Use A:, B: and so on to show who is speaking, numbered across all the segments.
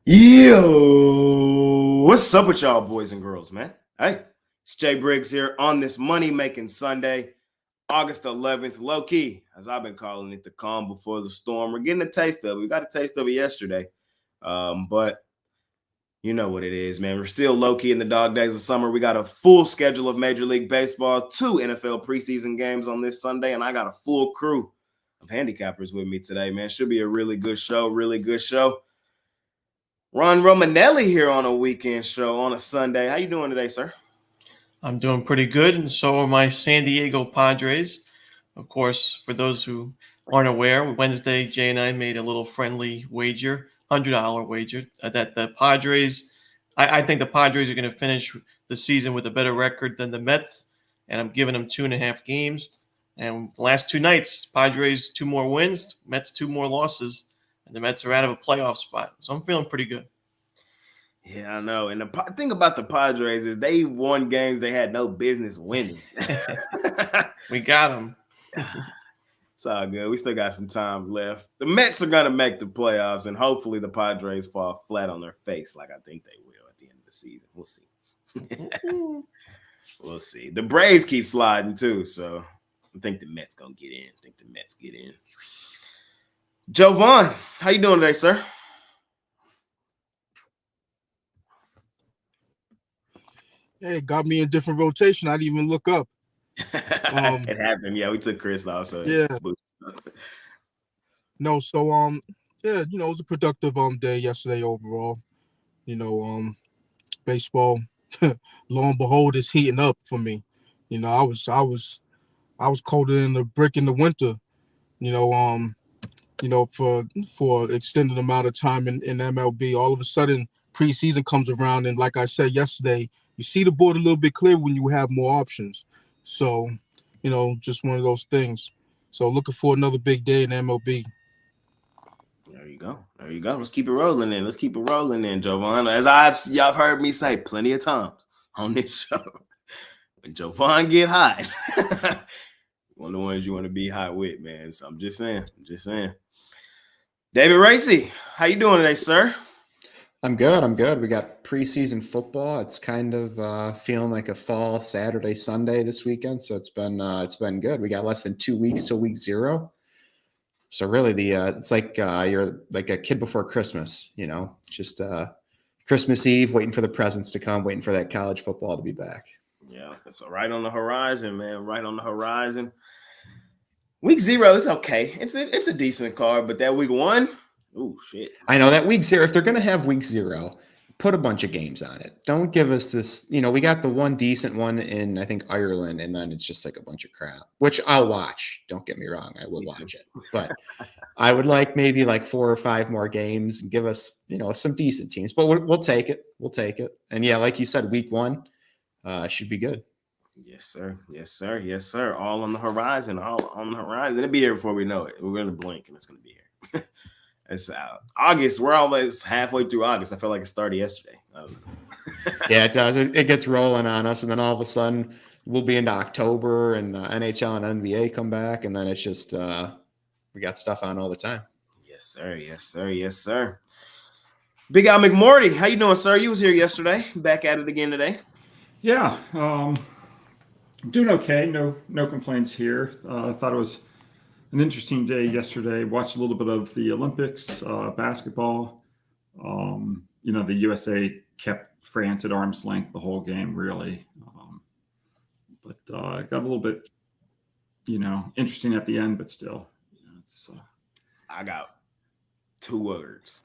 A: Yo, what's up with y'all boys and girls, man? Hey, it's Jay Briggs here on this money-making Sunday, August 11th. Low-key, as I've been calling it, the calm before the storm. We're getting a taste of it. We got a taste of it yesterday, but you know what it is, man. We're still low-key in the dog days of summer. We got a full schedule of Major League Baseball, 2 NFL preseason games on this Sunday, and I got a full crew of handicappers with me today, man. Should be a really good show, Ron Romanelli here on a weekend show on a Sunday. How you doing today, sir?
B: I'm doing pretty good, and so are my San Diego Padres. Of course, for those who aren't aware, Wednesday, Jay and I made a little friendly wager, $100 wager, that the Padres, I think the Padres are going to finish the season with a better record than the Mets, and I'm giving them 2.5 games. And the last 2 nights, Padres 2 more wins, Mets 2 more losses, and the Mets are out of a playoff spot. So I'm feeling pretty good.
A: Yeah, I know. And the thing about the Padres is they won games they had no business winning.
B: We got them.
A: It's all good. We still got some time left. The Mets are going to make the playoffs, and hopefully the Padres fall flat on their face like I think they will at the end of the season. We'll see. We'll see. The Braves keep sliding too, so I think the Mets going to get in. Joe Vaughn, how you doing today, sir?
C: Hey, got me in different rotation. I didn't even look up.
A: It happened. Yeah, we took Chris off. So
C: yeah. No, so yeah, it was a productive day yesterday overall. Baseball, lo and behold, is heating up for me. I was colder than the brick in the winter. For extended amount of time in MLB. All of a sudden, preseason comes around, and like I said yesterday, you see the board a little bit clearer when you have more options. So, just one of those things. So looking for another big day in MLB.
A: There you go. Let's keep it rolling in, Jovan. As y'all heard me say plenty of times on this show, when Jovan get hot, one of the ones you want to be hot with, man. So I'm just saying. David Racy, how you doing today, sir?
D: I'm good. We got preseason football. It's kind of feeling like a fall Saturday, Sunday this weekend. So it's been good. We got less than 2 weeks till week 0. So really it's like you're like a kid before Christmas, just Christmas Eve, waiting for the presents to come, waiting for that college football to be back.
A: Yeah, that's right on the horizon, man. Right on the horizon. Week 0 is okay. It's a decent card, but that week 1, ooh, shit.
D: I know that week 0. If they're going to have week 0, put a bunch of games on it. Don't give us this. We got the one decent one in, I think, Ireland, and then it's just like a bunch of crap, which I'll watch. Don't get me wrong. I will watch it. But I would like maybe like 4 or 5 more games and give us, some decent teams. But we'll take it. And yeah, like you said, week 1 should be good.
A: Yes, sir. All on the horizon. It'll be here before we know it. We're going to blink, and it's going to be here. It's August. We're almost halfway through August. I feel like it started yesterday.
D: Yeah, it does. It gets rolling on us, and then all of a sudden we'll be into October, and NHL and NBA come back, and then it's just we got stuff on all the time.
A: Yes, sir. Big Al McMorty, how you doing, sir? You was here yesterday. Back at it again today.
E: Yeah, doing okay. No complaints here. I thought it was an interesting day yesterday. Watched a little bit of the Olympics, basketball. The USA kept France at arm's length the whole game, really. But it got a little bit, interesting at the end, but still, it's.
A: I got 2 words.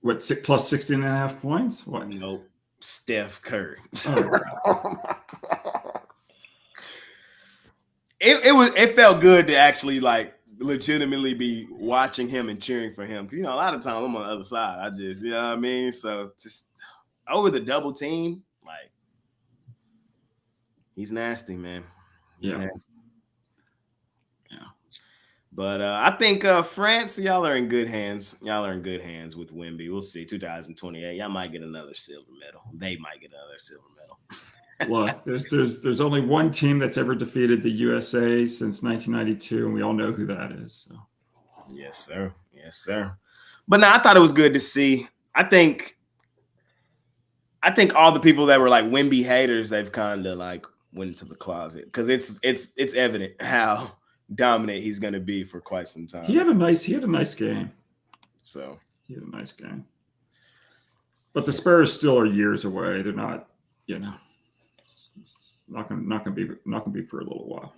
E: What, plus 16.5 points? What?
A: Nope. Steph Curry.
E: Oh
A: my God. It felt good to actually legitimately be watching him and cheering for him. Because a lot of times I'm on the other side. I just, you know what I mean? So just over the double team, he's nasty, man. He's nasty.
E: Yeah.
A: But I think France, y'all are in good hands. Y'all are in good hands with Wemby. We'll see. 2028, y'all might get another silver medal. They might get another silver medal.
E: Look, there's only one team that's ever defeated the USA since 1992, and we all know who that is. So.
A: Yes, sir. But now I thought it was good to see I think all the people that were like Wemby haters, they've kind of like went into the closet because it's evident how dominant he's going to be for quite some time.
E: He had a nice game.
A: So
E: he had a nice game. But the Spurs still are years away. They're not, it's not gonna be for a little while.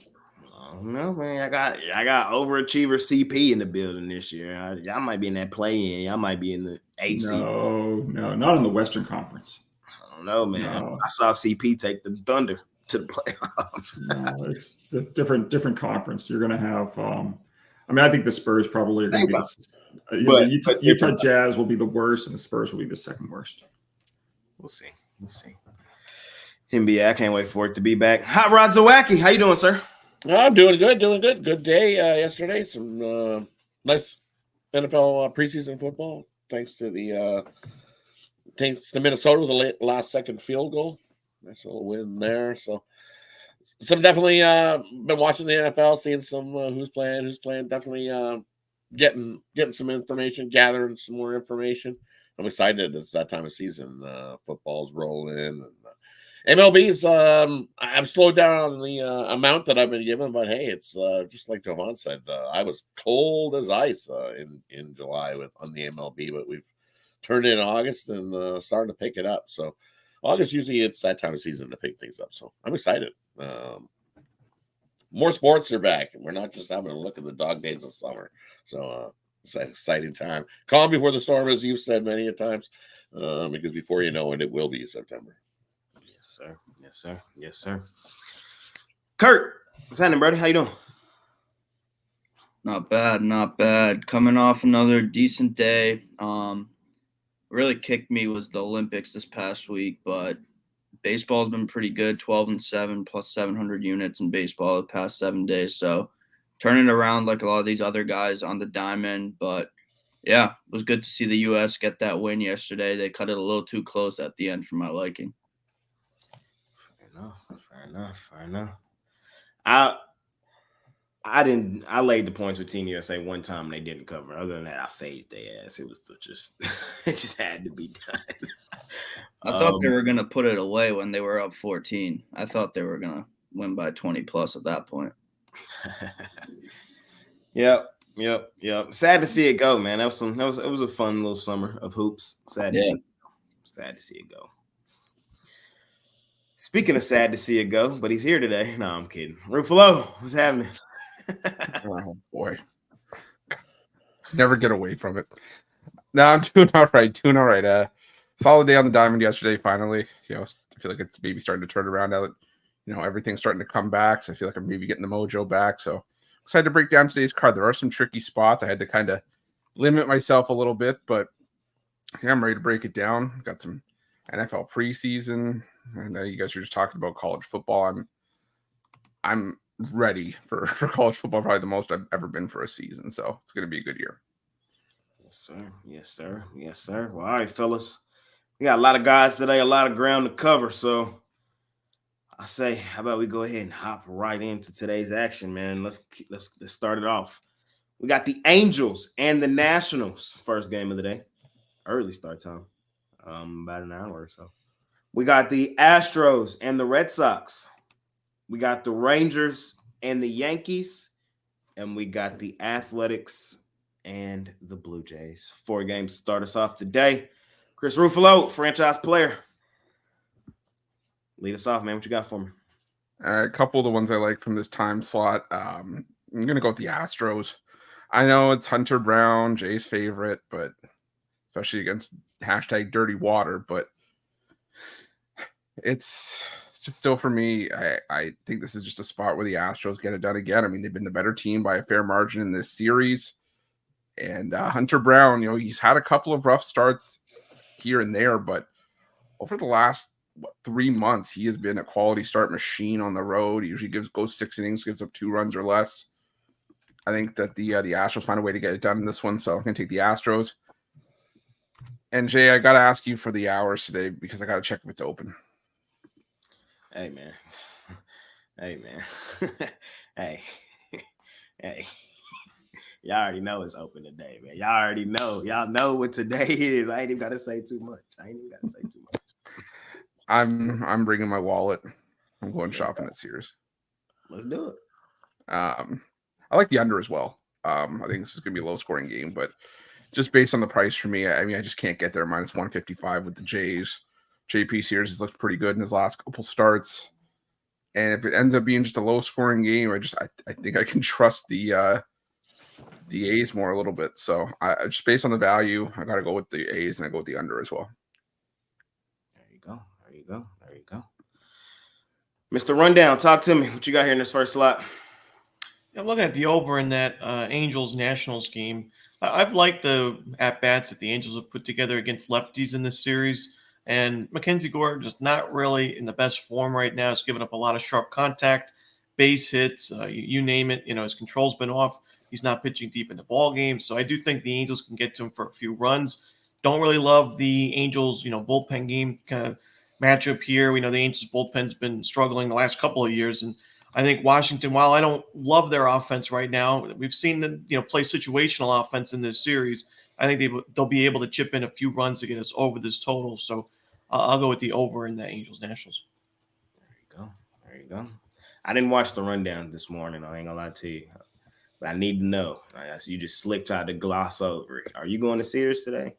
A: No, man, I got overachiever CP in the building this year. Y'all might be in that play-in. Y'all might be in the 8th seed.
E: No, not in the Western Conference.
A: I don't know, man. No. I saw CP take the Thunder to the playoffs.
E: No, it's different conference. You're going to have. I think the Spurs probably are going to be. The Utah Jazz will be the worst, and the Spurs will be the second worst.
A: We'll see. NBA, I can't wait for it to be back. Hot Rod Zawacki, how you doing, sir?
F: I'm doing good. Good day yesterday. Some nice NFL preseason football. Thanks to Minnesota with the last second field goal. Nice little win there. So some definitely been watching the NFL, seeing some who's playing. Definitely getting some information, gathering some more information. I'm excited. It's that time of season. Football's rolling. And, MLB's I've slowed down on the amount that I've been given, but hey, it's just like Jovan said. I was cold as ice in July on the MLB, but we've turned in August and starting to pick it up. So August usually it's that time of season to pick things up. So I'm excited. More sports are back, and we're not just having a look at the dog days of summer. So it's an exciting time. Calm before the storm, as you've said many a times, because before you know it, it will be September.
A: Yes, sir. Kurt, what's happening, buddy? How you doing?
G: Not bad. Coming off another decent day. Really kicked me was the Olympics this past week, but baseball's been pretty good. 12-7 plus 700 units in baseball the past 7 days. So turning around like a lot of these other guys on the diamond. But yeah, it was good to see the U.S. get that win yesterday. They cut it a little too close at the end for my liking.
A: Fair enough. I laid the points with Team USA one time and they didn't cover. Other than that, I faded their ass. It was it just had to be done.
G: I thought they were gonna put it away when they were up 14. I thought they were gonna win by 20 plus at that point.
A: Yep. Sad to see it go, man. It was a fun little summer of hoops. Sad to see it go. Speaking of sad to see it go, but he's here today. No, I'm kidding. Ruffalo, what's happening?
C: Oh boy, never get away from it. No, I'm doing all right. Solid day on the diamond yesterday. Finally, I feel like it's maybe starting to turn around now that everything's starting to come back. So I feel like I'm maybe getting the mojo back. So excited to break down today's card. There are some tricky spots. I had to kind of limit myself a little bit, but yeah, I'm ready to break it down. Got some NFL preseason. I know you guys are just talking about college football. I'm ready for college football, probably the most I've ever been for a season. So it's going to be a good year.
A: Yes, sir. Well, all right, fellas. We got a lot of guys today, a lot of ground to cover. So I say, how about we go ahead and hop right into today's action, man? Let's start it off. We got the Angels and the Nationals, first game of the day. Early start time, about an hour or so. We got the Astros and the Red Sox. We got the Rangers and the Yankees. And we got the Athletics and the Blue Jays. 4 games to start us off today. Chris Ruffalo, franchise player. Lead us off, man. What you got for me?
C: A couple of the ones I like from this time slot. I'm going to go with the Astros. I know it's Hunter Brown, Jay's favorite, but especially against #dirty water, but it's just still for me. I think this is just a spot where the Astros get it done again. I mean, they've been the better team by a fair margin in this series. And Hunter Brown, he's had a couple of rough starts here and there, but over the last 3 months, he has been a quality start machine on the road. He usually goes 6 innings, gives up 2 runs or less. I think that the Astros find a way to get it done in this one, so I'm going to take the Astros. And Jay, I got to ask you for the hours today because I got to check if it's open.
A: Hey, man. Hey. Y'all already know it's open today, man. Y'all already know. Y'all know what today is. I ain't even gotta say too much.
H: I'm bringing my wallet. I'm going shopping at Sears.
A: Let's do it.
H: I like the under as well. I think this is gonna be a low scoring game, but just based on the price for me, I mean, I just can't get there. Minus 155 with the Jays. JP Sears has looked pretty good in his last couple starts. And if it ends up being just a low scoring game, I think I can trust the A's more a little bit. So I just based on the value, I gotta go with the A's and I go with the under as well.
A: There you go. Mr. Rundown, talk to me. What you got here in this first slot?
B: I'm looking at the over in that Angels Nationals game. I've liked the at-bats that the Angels have put together against lefties in this series. And Mackenzie Gore just not really in the best form right now. He's given up a lot of sharp contact, base hits, you name it. His control's been off. He's not pitching deep in the ball game. So I do think the Angels can get to him for a few runs. Don't really love the Angels, bullpen game kind of matchup here. We know the Angels bullpen's been struggling the last couple of years. And I think Washington, while I don't love their offense right now, we've seen them, play situational offense in this series. I think they'll be able to chip in a few runs to get us over this total. So I'll go with the over in the Angels Nationals.
A: There you go. I didn't watch the rundown this morning. I ain't gonna lie to you, but I need to know. I see you just tried to gloss over it. Are you going to Sears today?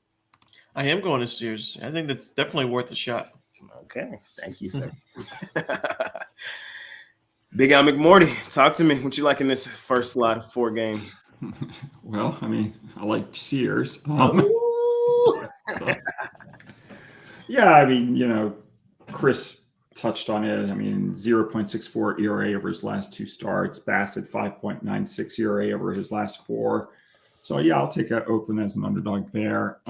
B: I am going to Sears. I think that's definitely worth a shot.
A: Okay, thank you, sir. Big Al McMorty, talk to me. What you like in this first slot of 4 games?
E: Well, I mean, I like Sears. Yeah, I mean, Chris touched on it. I mean, 0.64 ERA over his last 2 starts. Bassett, 5.96 ERA over his last 4. So, yeah, I'll take Oakland as an underdog there.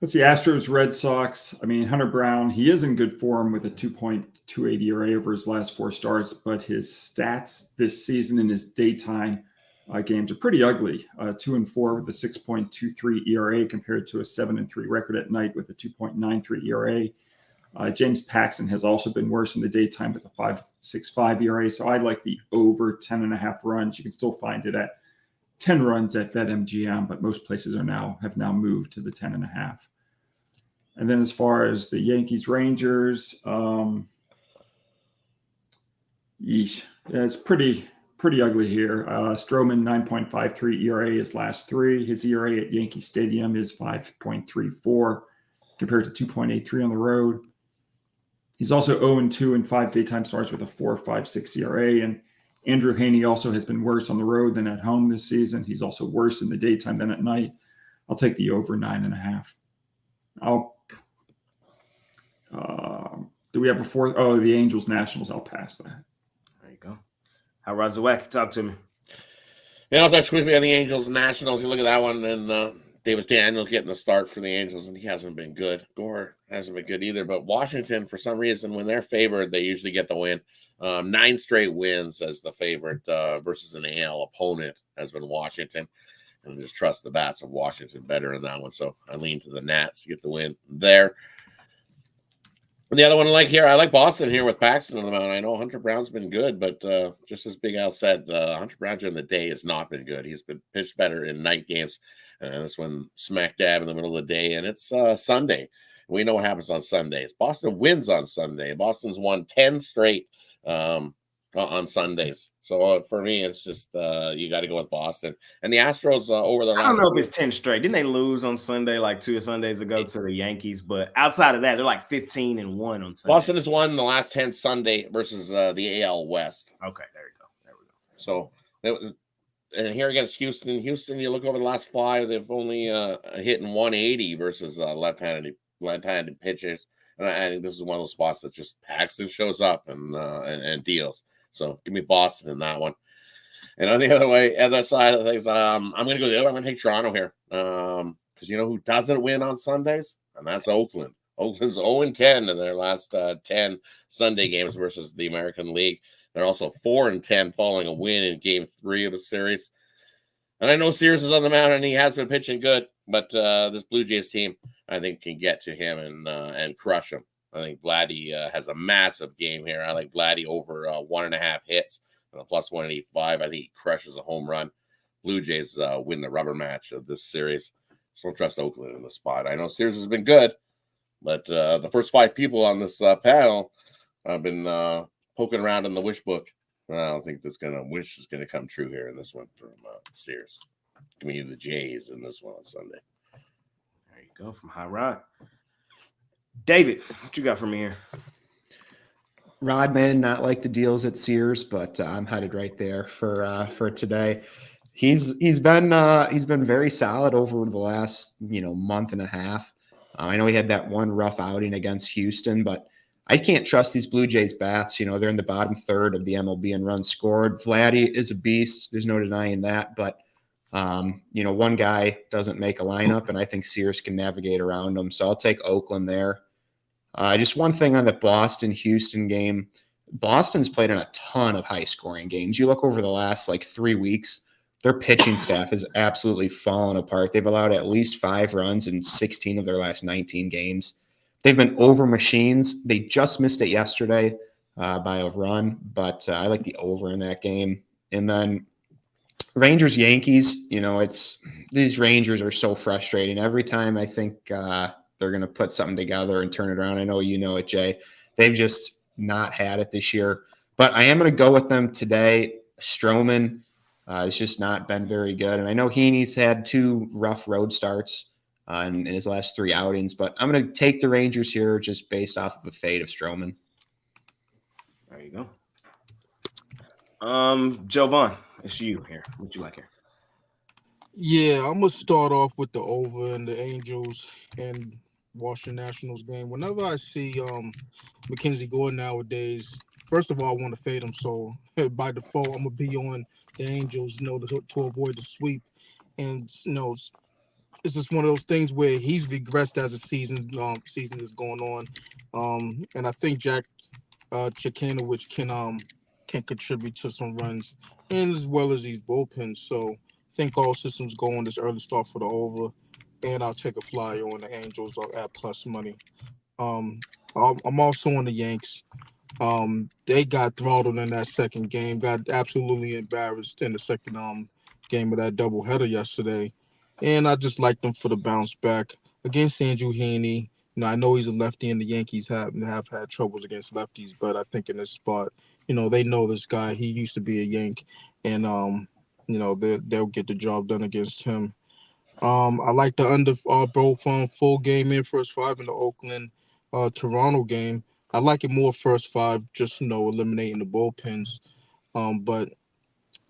E: Let's see, Astros, Red Sox. I mean, Hunter Brown, he is in good form with a 2.28 ERA over his last 4 starts, but his stats this season in his daytime games are pretty ugly. 2-4 with a 6.23 ERA compared to a 7-3 record at night with a 2.93 ERA. James Paxton has also been worse in the daytime with a 5.65 ERA. So I'd like the over 10.5 runs. You can still find it at 10 runs at BetMGM, but most places have now moved to the 10.5. And then as far as the Yankees Rangers, it's pretty ugly here. Stroman, 9.53 ERA his last 3. His ERA at Yankee Stadium is 5.34 compared to 2.83 on the road. He's also 0-2 in 5 daytime starts with a 4.56 ERA. And Andrew Haney also has been worse on the road than at home this season. He's also worse in the daytime than at night. I'll take the over 9.5. Do we have a 4th? Oh, the Angels Nationals. I'll pass that.
A: There you go. How Razawak, talk to me.
F: I'll touch quickly on the Angels Nationals. You look at that one, and Davis Daniels getting the start for the Angels, and he hasn't been good. Gore hasn't been good either. But Washington, for some reason, when they're favored, they usually get the win. 9 straight wins as the favorite versus an AL opponent has been Washington. And just trust the bats of Washington better in that one. So I lean to the Nats to get the win there. And the other one I like Boston here with Paxton on the mound. I know Hunter Brown's been good, but just as Big Al said, Hunter Brown during the day has not been good. He's been pitched better in night games. And this one smack dab in the middle of the day, and it's Sunday. We know what happens on Sundays. Boston wins on Sunday. Boston's won 10 straight on Sundays. So for me, it's just you got to go with Boston. And the Astros over the last.
A: I don't know if it's 10 straight. Didn't they lose on Sunday like 2 Sundays ago to the Yankees? But outside of that, they're like 15-1 on Sunday.
F: Boston has won the last 10 Sunday versus the AL West.
A: Okay, there we go.
F: So, and here against Houston, you look over the last 5, they've only hitting 180 versus left-handed pitchers. And I think this is one of those spots that just Paxton shows up and deals. So give me Boston in that one. And on the other side of things, I'm going to go the other. I'm going to take Toronto here because you know who doesn't win on Sundays, and that's Oakland. Oakland's 0-10 in their last 10 Sunday games versus the American League. They're also 4-10 following a win in Game 3 of the series. And I know Sears is on the mound and he has been pitching good, but this Blue Jays team, I think, can get to him and crush him. I think Vladdy has a massive game here. I like Vladdy over 1.5 hits And a plus 185. I think he crushes a home run. Blue Jays win the rubber match of this series. So don't trust Oakland in the spot. I know Sears has been good, but the first 5 people on this panel have been poking around in the wish book. I don't think wish is gonna come true here in this one from Sears. Give me the Jays in this one on Sunday.
A: There you go from High Rod. David, what you got for me here?
D: Rodman, not like the deals at Sears, but I'm headed right there for today. He's been very solid over the last month and a half. I know he had that one rough outing against Houston, but I can't trust these Blue Jays bats. They're in the bottom third of the MLB in runs scored. Vladdy is a beast. There's no denying that, but one guy doesn't make a lineup, and I think Sears can navigate around them. So I'll take Oakland there. Just one thing on the Boston-Houston game. Boston's played in a ton of high-scoring games. You look over the last 3 weeks, their pitching staff has absolutely fallen apart. They've allowed at least 5 runs in 16 of their last 19 games. They've been over machines. They just missed it yesterday by a run, but I like the over in that game. And then Rangers-Yankees, these Rangers are so frustrating. Every time I think they're going to put something together and turn it around. I know you know it, Jay. They've just not had it this year. But I am going to go with them today. Stroman has just not been very good. And I know Heaney's had 2 rough road starts in his last 3 outings. But I'm going to take the Rangers here just based off of a fade of Stroman.
A: There you go. Jovan, it's you here. What you like here?
C: Yeah, I'm gonna start off with the over in the Angels and Washington Nationals game. Whenever I see Mackenzie Gordon nowadays, first of all, I want to fade him. So by default, I'm gonna be on the Angels, to avoid the sweep. And it's just one of those things where he's regressed as the season is going on. And I think Jack Chikanowicz can contribute to some runs, and as well as these bullpens. So I think all systems go on this early start for the over, and I'll take a flyer on the Angels at plus money. I'm also on the Yanks. They got throttled in that second game, got absolutely embarrassed in the second game of that doubleheader yesterday, and I just like them for the bounce back against Andrew Heaney. I know he's a lefty, and the Yankees have had troubles against lefties, but I think in this spot, they know this guy. He used to be a Yank, and they'll get the job done against him. I like the under both full game in first 5 in the Oakland Toronto game. I like it more first 5, just eliminating the bullpens. But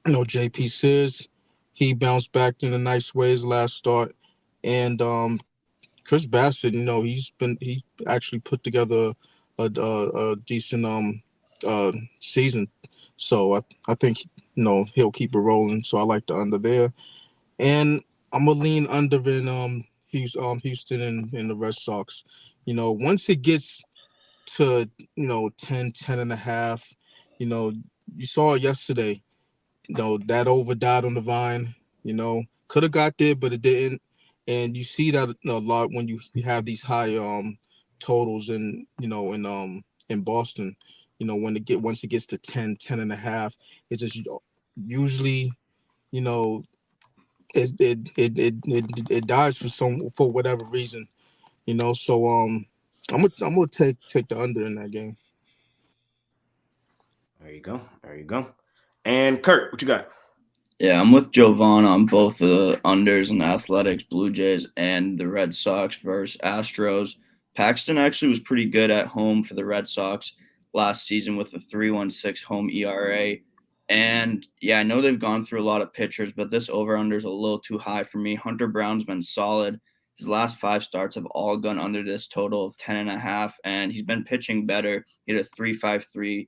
C: JP says he bounced back in a nice way his last start, and Chris Bassett, he actually put together a decent season, so I think he'll keep it rolling. So I like the under there, and I'm gonna lean under in Houston and the Red Sox. Once it gets to 10 and a half, you saw it yesterday. That over died on the vine. Could have got there, but it didn't. And you see that a lot when you have these high totals in Boston. Once it gets to 10 and a half, it just usually it dies for whatever reason. So I'm gonna take the under in that game.
A: There you go. There you go. And Kurt, what you got?
G: Yeah, I'm with Jovan on both the unders and Athletics, Blue Jays, and the Red Sox versus Astros. Paxton actually was pretty good at home for the Red Sox last season with a 3.16 home ERA. And yeah, I know they've gone through a lot of pitchers, but this over-under is a little too high for me. Hunter Brown's been solid. His last 5 starts have all gone under this total of 10.5, and he's been pitching better. He had a 3.53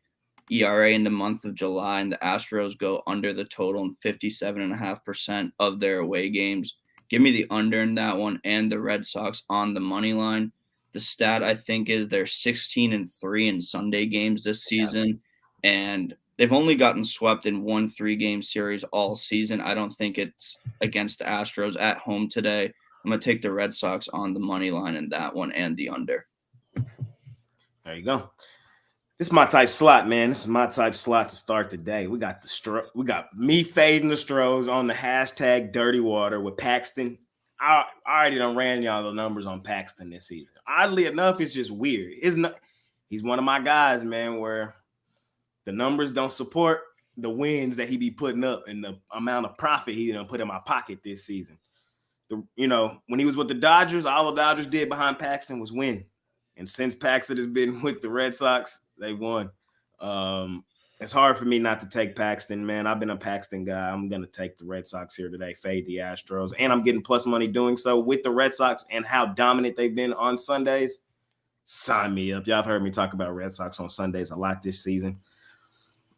G: ERA in the month of July, and the Astros go under the total in 57.5% of their away games. Give me the under in that one and the Red Sox on the money line. The stat, I think, is they're 16-3 in Sunday games this season, and they've only gotten swept in 1 3-game series all season. I don't think it's against the Astros at home today. I'm going to take the Red Sox on the money line in that one and the under.
A: There you go. This is my type slot, man. This is my type slot to start the day. We got me fading the Stros on the hashtag Dirty Water with Paxton. I already done ran y'all the numbers on Paxton this season. Oddly enough, it's just weird. He's one of my guys, man, where the numbers don't support the wins that he be putting up and the amount of profit he done put in my pocket this season. When he was with the Dodgers, all the Dodgers did behind Paxton was win. And since Paxton has been with the Red Sox, they've won. It's hard for me not to take Paxton, man. I've been a Paxton guy. I'm going to take the Red Sox here today, fade the Astros. And I'm getting plus money doing so with the Red Sox and how dominant they've been on Sundays. Sign me up. Y'all have heard me talk about Red Sox on Sundays a lot this season.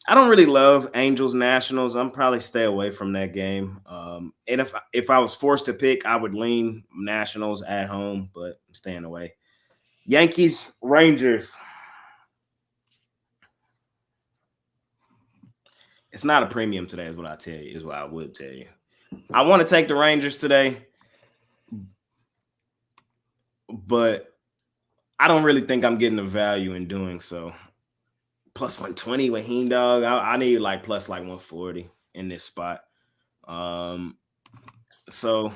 A: I don't really love Angels Nationals. I'm probably stay away from that game. And if I was forced to pick, I would lean Nationals at home, but I'm staying away. Yankees, Rangers. It's not a premium today, is what I tell you, is what I would tell you. I want to take the Rangers today, but I don't really think I'm getting the value in doing so. Plus 120 with Heen Dog. I need plus 140 in this spot. So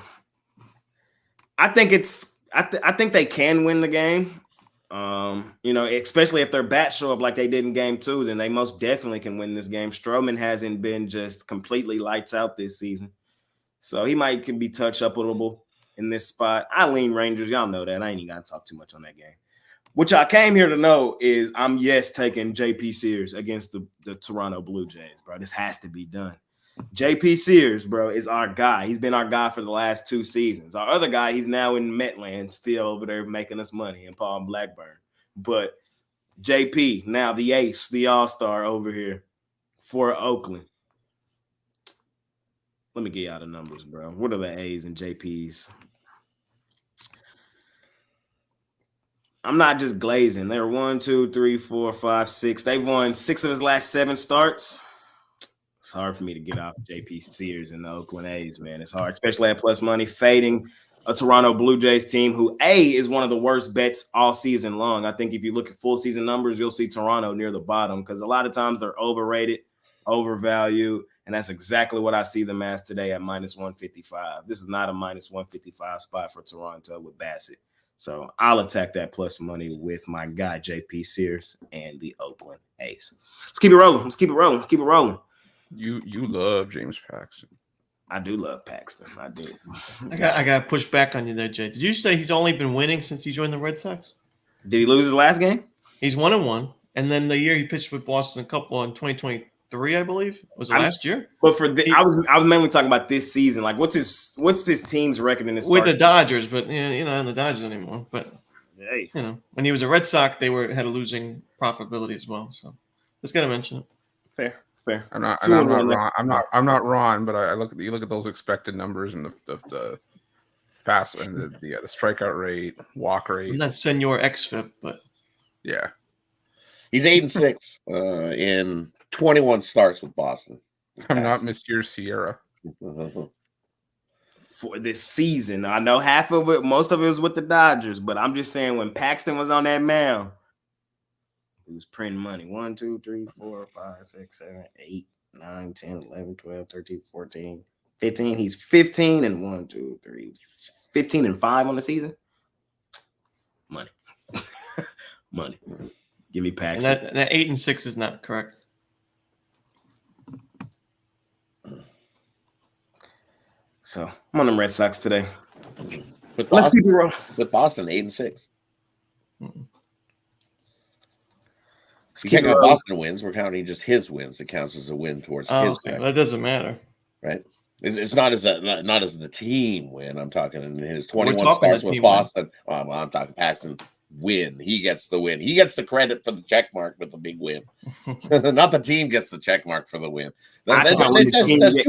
A: I think I think they can win the game. Especially if their bats show up like they did in game 2, then they most definitely can win this game. Stroman hasn't been just completely lights out this season. So he can be touch-upable in this spot. I lean Rangers. Y'all know that. I ain't even got to talk too much on that game. Which I came here to know is I'm taking JP Sears against the Toronto Blue Jays, bro. This has to be done. JP Sears, bro, is our guy. He's been our guy for the last 2 seasons. Our other guy, he's now in Metland, still over there making us money in Paul Blackburn. But JP, now the ace, the all-star over here for Oakland. Let me get y'all the numbers, bro. What are the A's and JP's? I'm not just glazing. They're 1, 2, 3, 4, 5, 6. They've won 6 of his last 7 starts. It's hard for me to get off JP Sears and the Oakland A's, man. It's hard, especially at plus money, fading a Toronto Blue Jays team who, is one of the worst bets all season long. I think if you look at full season numbers, you'll see Toronto near the bottom because a lot of times they're overrated, overvalued, and that's exactly what I see them as today at minus 155. This is not a minus 155 spot for Toronto with Bassett. So I'll attack that plus money with my guy, JP Sears and the Oakland A's. Let's keep it rolling.
H: You love James Paxton.
A: I do love Paxton. I do.
B: I got to push back on you there, Jay. Did you say he's only been winning since he joined the Red Sox?
A: Did he lose his last game?
B: He's 1-1. And then the year he pitched with Boston, a couple in 2023, I believe. Was it last year?
A: But I was mainly talking about this season. Like, what's this team's record in this
B: with the Dodgers? But not the Dodgers anymore. But
A: hey,
B: when he was a Red Sox, they had a losing profitability as well. So just got to mention it.
A: Fair.
H: I'm not wrong. I'm not wrong, but you look at those expected numbers and the pass and the strikeout rate, walk rate.
B: I'm not Senor XFIP, but
H: yeah,
F: he's 8-6 in 21 starts with Boston.
H: I'm not Monsieur Sierra
A: for this season. I know half of it, most of it was with the Dodgers, but I'm just saying when Paxton was on that mound, he was printing money. 1, 2, 3, 4, 5, 6, 7, 8, 9, 10, 11, 12, 13, 14, 15. He's 15 and 1, 2, 3, 15 and 5 on the season. Money. Money. Give me Paxton.
B: And that 8-6 is not correct.
A: So I'm on them Red Sox today.
F: Let's keep it rolling. With Boston, 8-6.
B: Mm-mm.
F: You can't count Boston wins. We're counting just his wins. It counts as a win towards his win.
B: That doesn't matter,
F: right? It's not as the team win. I'm talking in his 21 starts with Boston. I'm talking Paxton win. He gets the win. He gets the credit for the check mark with the big win. Not the team gets the check mark for the win. That's 2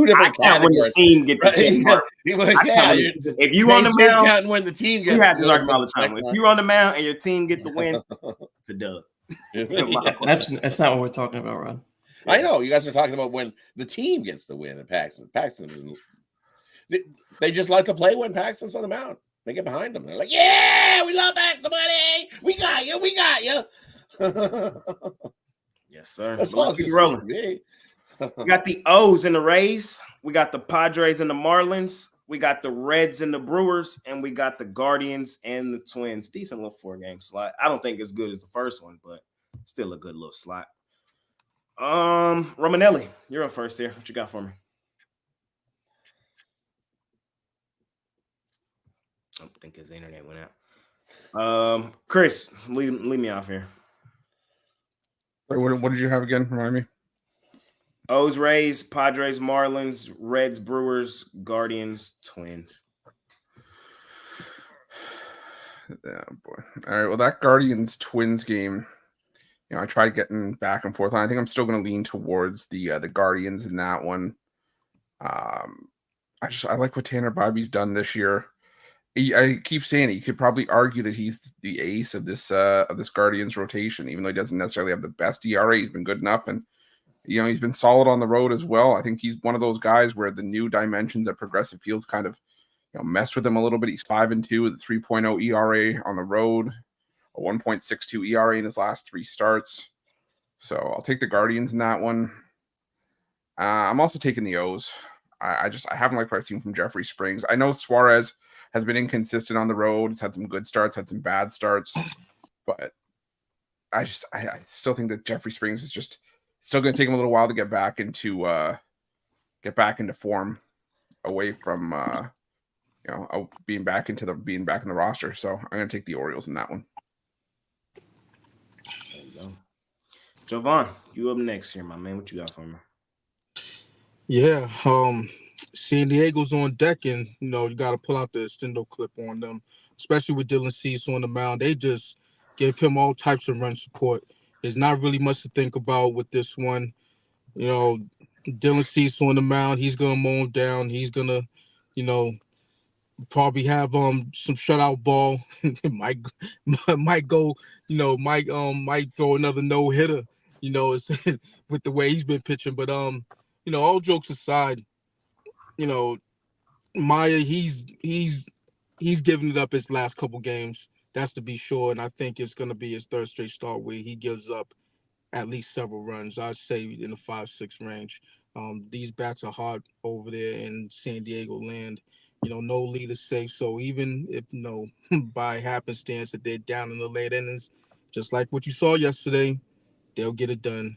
F: different categories. When the team gets the check mark.
A: If you on the mound,
F: when the team gets,
A: we have this argument all the time. If you on the mound and your team get the win, it's a dub.
B: That's not what we're talking about, Ron.
F: I know you guys are talking about when the team gets the win and Paxton isn't. They just like to play when Paxton's on the mound. They get behind him. They're like, "Yeah, we love Paxton, buddy. We got you.
A: Yes, sir.
F: That's
A: But let's
F: not
A: keep it
F: just
A: rolling.
F: 68.
A: We got the O's and the Rays. We got the Padres and the Marlins. We got the Reds and the Brewers. And we got the Guardians and the Twins. Decent little 4-game slot. I don't think as good as the first one, but still a good little slot. Romanelli, you're up first here. What you got for me? I think his internet went out. Chris, lead me off here.
H: Wait, what did you have again? Remind me.
A: O's, Rays, Padres, Marlins, Reds, Brewers, Guardians, Twins.
H: Yeah, boy. All right. Well, that Guardians Twins game, I tried getting back and forth on. I think I'm still going to lean towards the Guardians in that one. I like what Tanner Bobby's done this year. I keep saying it. You could probably argue that he's the ace of this Guardians rotation, even though he doesn't necessarily have the best ERA. He's been good enough, and he's been solid on the road as well. I think he's one of those guys where the new dimensions at Progressive Fields kind of messed with him a little bit. He's 5-2 with a 3.0 ERA on the road, a 1.62 ERA in his last 3 starts. So I'll take the Guardians in that one. I'm also taking the O's. I haven't liked what I've seen from Jeffrey Springs. I know Suarez has been inconsistent on the road. He's had some good starts, had some bad starts, but I still think that Jeffrey Springs is just still going to take him a little while to get back into form, away from being back in the roster. So I'm going to take the Orioles in that one.
A: There you go. Jovan, you up next here, my man. What you got for me?
C: Yeah, San Diego's on deck, and you got to pull out the extendo clip on them, especially with Dylan Cease on the mound. They just give him all types of run support. There's not really much to think about with this one. Dylan Cease on the mound, he's gonna mow him down. He's gonna, probably have some shutout ball. might go, might throw another no hitter. It's with the way he's been pitching. But all jokes aside, Maya, he's given it up his last couple games. That's to be sure, and I think it's going to be his third straight start where he gives up at least several runs. I'd say in the 5-6 range. These bats are hard over there in San Diego land. No lead is safe. So even if by happenstance that they're down in the late innings, just like what you saw yesterday, they'll get it done.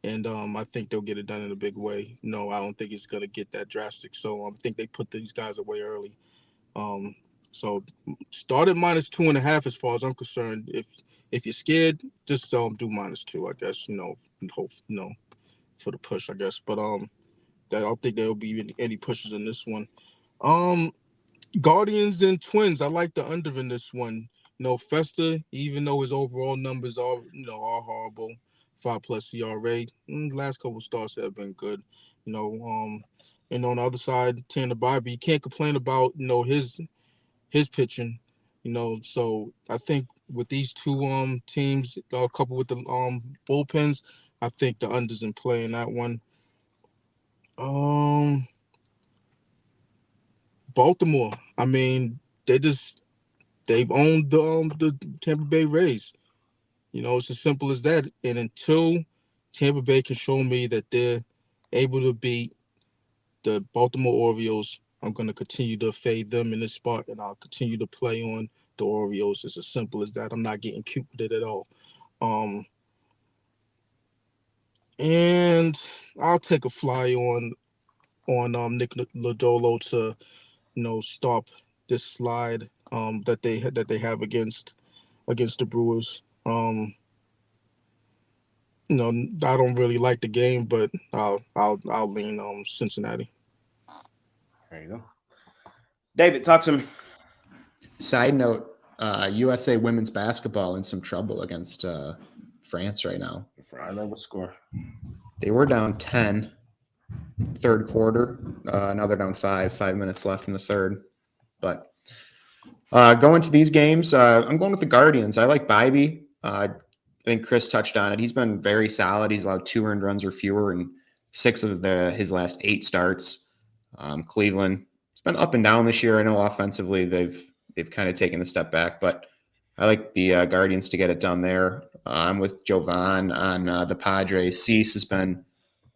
C: And I think they'll get it done in a big way. No, I don't think it's gonna get that drastic. So I think they put these guys away early. So start at -2.5 as far as I'm concerned. If you're scared, just do -2. I guess hope for the push. I guess, but I don't think there'll be any pushes in this one. Guardians and Twins. I like the under in this one. Festa, even though his overall numbers are horrible, 5+ ERA. Last couple starts have been good. And on the other side, Tanner Bobby, you can't complain about his pitching. So I think with these two teams, coupled with the bullpens, I think the under's in play in that one. Baltimore. I mean, they've owned the Tampa Bay Rays. It's as simple as that. And until Tampa Bay can show me that they're able to beat the Baltimore Orioles, I'm going to continue to fade them in this spot, and I'll continue to play on the Orioles. It's as simple as that. I'm not getting cute with it at all. And I'll take a fly on Nick Lodolo to stop this slide that they have against the Brewers. I don't really like the game, but I'll lean on Cincinnati.
A: There you go. David, talk to me.
D: Side note, USA women's basketball in some trouble against France right now.
A: I know what score.
D: They were down 10 third quarter. Now they're down 5 minutes left in the third. But going to these games, I'm going with the Guardians. I like Bybee. I think Chris touched on it. He's been very solid. He's allowed 2 earned runs or fewer in 6 of his last 8 starts. Cleveland, it's been up and down this year. I know offensively they've kind of taken a step back, but I like the Guardians to get it done there. I'm with Jovan on the Padres. Cease has been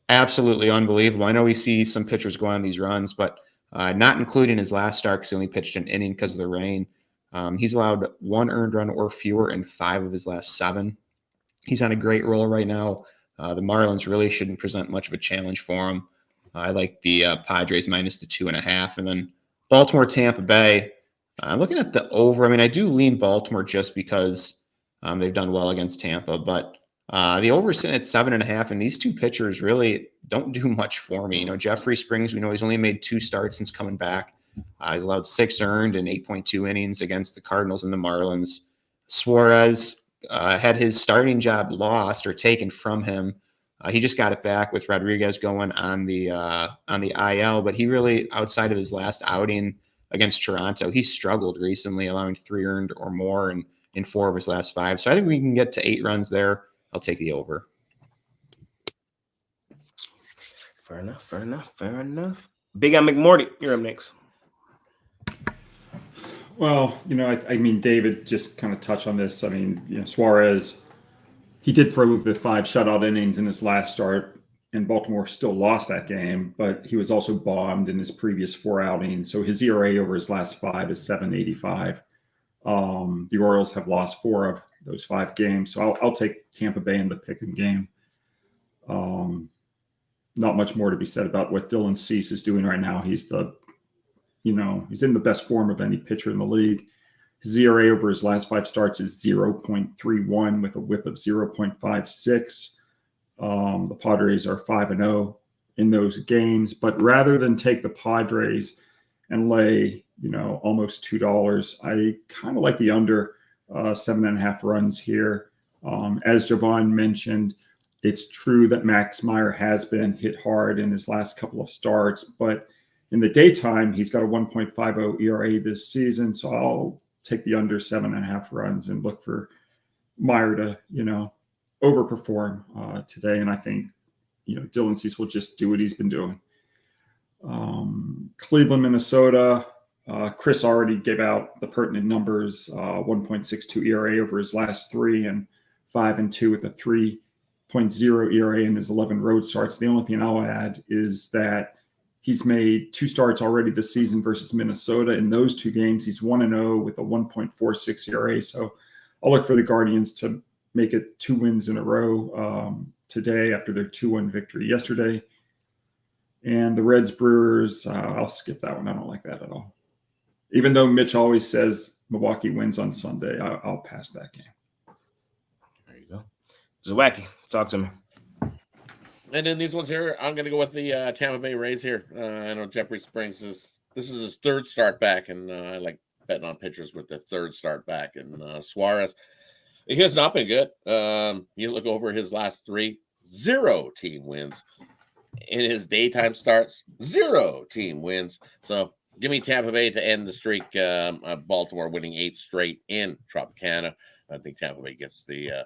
D: absolutely unbelievable. I know we see some pitchers go on these runs, but not including his last start because he only pitched an inning because of the rain. He's allowed 1 earned run or fewer in 5 of his last 7. He's on a great roll right now. The Marlins really shouldn't present much of a challenge for him. I like the Padres minus the 2.5. And then Baltimore, Tampa Bay. I'm looking at the over. I mean, I do lean Baltimore just because they've done well against Tampa, but the over is sitting at 7.5, and these 2 pitchers really don't do much for me. You know, Jeffrey Springs, we know he's only made 2 starts since coming back. He's allowed 6 earned in 8.2 innings against the Cardinals and the Marlins. Suarez had his starting job lost or taken from him. He just got it back with Rodriguez going on the IL, but he really, outside of his last outing against Toronto, he struggled recently, allowing 3 earned or more in 4 of his last 5. So I think we can get to 8 runs there. I'll take the over.
A: Fair enough. Big Al McMorty, you're up next.
E: Well, I mean, David just kind of touched on this. I mean, Suarez, he did throw the 5 shutout innings in his last start, and Baltimore still lost that game, but he was also bombed in his previous 4 outings. So his ERA over his last 5 is 7.85. The Orioles have lost 4 of those 5 games. So I'll take Tampa Bay in the pick-em game. Not much more to be said about what Dylan Cease is doing right now. He's he's in the best form of any pitcher in the league. His ERA over his last 5 starts is 0.31 with a whip of 0.56. The Padres are 5-0 in those games, but rather than take the Padres and lay, almost $2, I kind of like the under 7.5 runs here. As Jovan mentioned, it's true that Max Meyer has been hit hard in his last couple of starts, but in the daytime, he's got a 1.50 ERA this season. So I'll take the under 7.5 runs and look for Meyer to, overperform today. And I think, Dylan Cease will just do what he's been doing. Cleveland, Minnesota. Chris already gave out the pertinent numbers, 1.62 ERA over his last 3 and 5-2 with a 3.0 ERA in his 11 road starts. The only thing I'll add is that he's made 2 starts already this season versus Minnesota. In those 2 games, he's 1-0 with a 1.46 ERA. So I'll look for the Guardians to make it 2 wins in a row today after their 2-1 victory yesterday. And the Reds Brewers, I'll skip that one. I don't like that at all. Even though Mitch always says Milwaukee wins on Sunday, I'll pass that game.
A: There you go. Zawacki, talk to me.
F: And in these ones here, I'm going to go with the Tampa Bay Rays here. I know Jeffrey Springs this is his 3rd start back, and I like betting on pitchers with the 3rd start back. And Suarez, he has not been good. You look over his last 3, 0 team wins. In his daytime starts, 0 team wins. So give me Tampa Bay to end the streak. Baltimore winning 8 straight in Tropicana. I think Tampa Bay gets the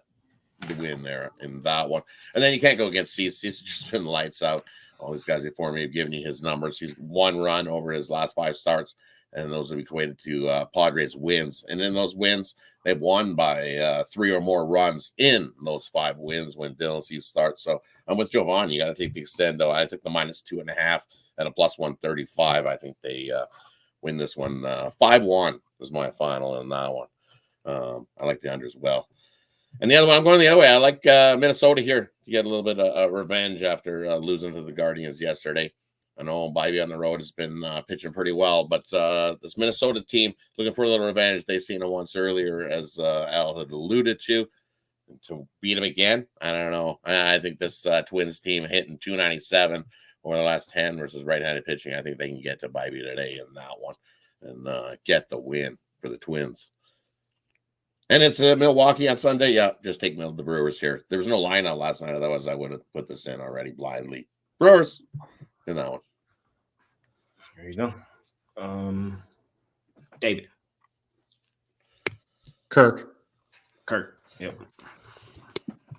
F: win there in that one. And then you can't go against Cease. Cease has just been lights out. All these guys before me have given you his numbers. He's 1 run over his last 5 starts, and those have equated to Padres wins. And in those wins, they've won by 3 or more runs in those 5 wins when Dylan Cease starts. So I'm with Jovan. You got to take the extendo. I took the minus 2.5 at a plus 135. I think they win this one. 5-1 was my final in that one. I like the under as well. And the other one, I'm going the other way. I like Minnesota here to get a little bit of revenge after losing to the Guardians yesterday. I know Bybee on the road has been pitching pretty well, but this Minnesota team looking for a little revenge. They've seen it once earlier, as Al had alluded to beat him again. I don't know. I think this Twins team hitting 297 over the last 10 versus right-handed pitching. I think they can get to Bybee today in that one and get the win for the Twins. And it's Milwaukee on Sunday. Yeah, just take the Brewers here. There was no line out last night. Otherwise, I would have put this in already blindly. Brewers in that one.
A: There you go. David.
D: Kirk.
A: Yep.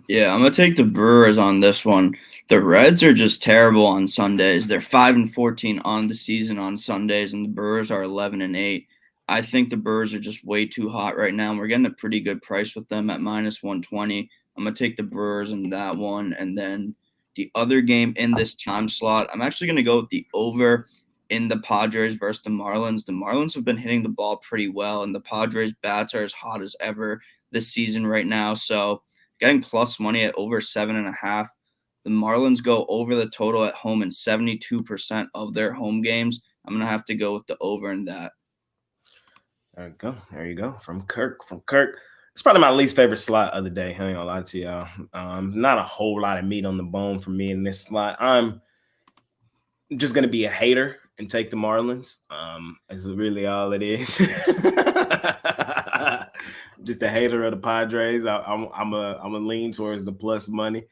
G: Yeah, I'm going to take the Brewers on this one. The Reds are just terrible on Sundays. They're 5-14 on the season on Sundays, and the Brewers are 11-8. I think the Brewers are just way too hot right now. We're getting a pretty good price with them at -120. I'm going to take the Brewers in that one. And then the other game in this time slot, I'm actually going to go with the over in the Padres versus the Marlins. The Marlins have been hitting the ball pretty well, and the Padres bats are as hot as ever this season right now. So getting plus money at over 7.5. The Marlins go over the total at home in 72% of their home games. I'm going to have to go with the over in that.
A: There you go. There you go. From Kirk. It's probably my least favorite slot of the day. I ain't gonna lie to y'all. Not a whole lot of meat on the bone for me in this slot. I'm just gonna be a hater and take the Marlins. Is really all it is. Just a hater of the Padres. I'm a lean towards the plus money.